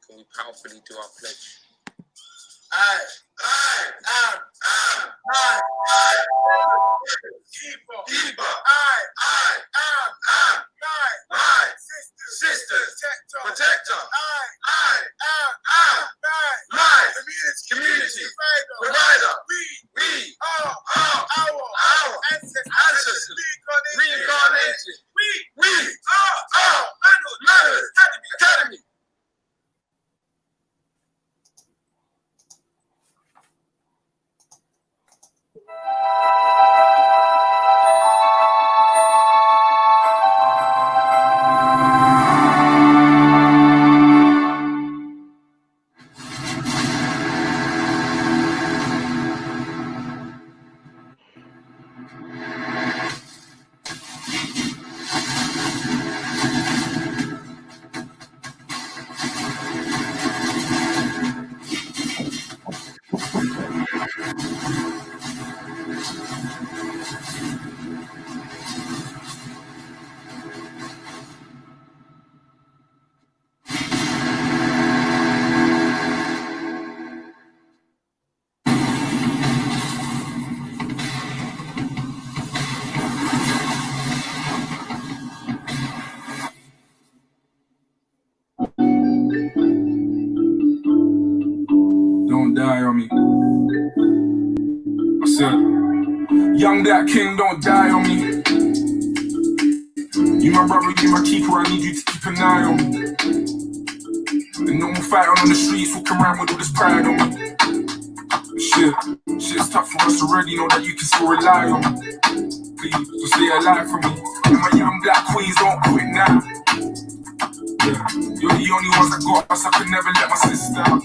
Can we powerfully do our pledge? Sisters, protector. Community, provider. Don't die on me. I said, young black king, don't die on me. You my brother, you my keeper, I need you to keep an eye on me. And no more fighting on the streets, walking around with all this pride on me. Shit's tough for us already, know that you can still rely on me. Please, just stay alive for me. And my young black queens, don't quit now. Yeah, you're the only ones that got us, I could never let my sister out.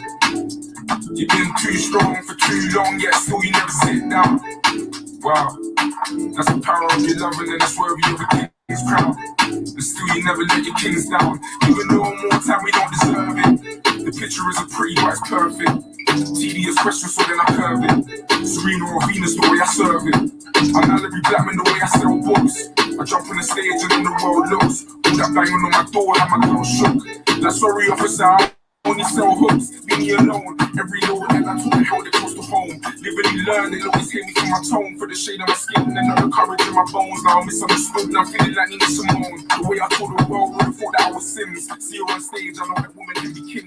You've been too strong for too long, yet still you never sit down. Wow, that's the power of your love, and then that's where you have a king's crown. And still you never let your kings down. Even though more time we don't deserve it. The picture isn't pretty, but it's perfect. Tedious question, so then I curve it. Serena or Venus, the way I serve it. I'm not Larry Blackman, the way I sell books. I jump on the stage and then the world looks. All that banging on my door, how my girl shook. Like, sorry officer, I only sell hooks. Leave me alone. Every little and I took it held it close to home. Live and learn, they'll always hate me for my tone. For the shade of my skin and not the courage in my bones. Now I'm misunderstood and I'm feeling like Nina Simone. The way I told the world, would've thought that I was Sims. See her on stage, I know that woman can be killed.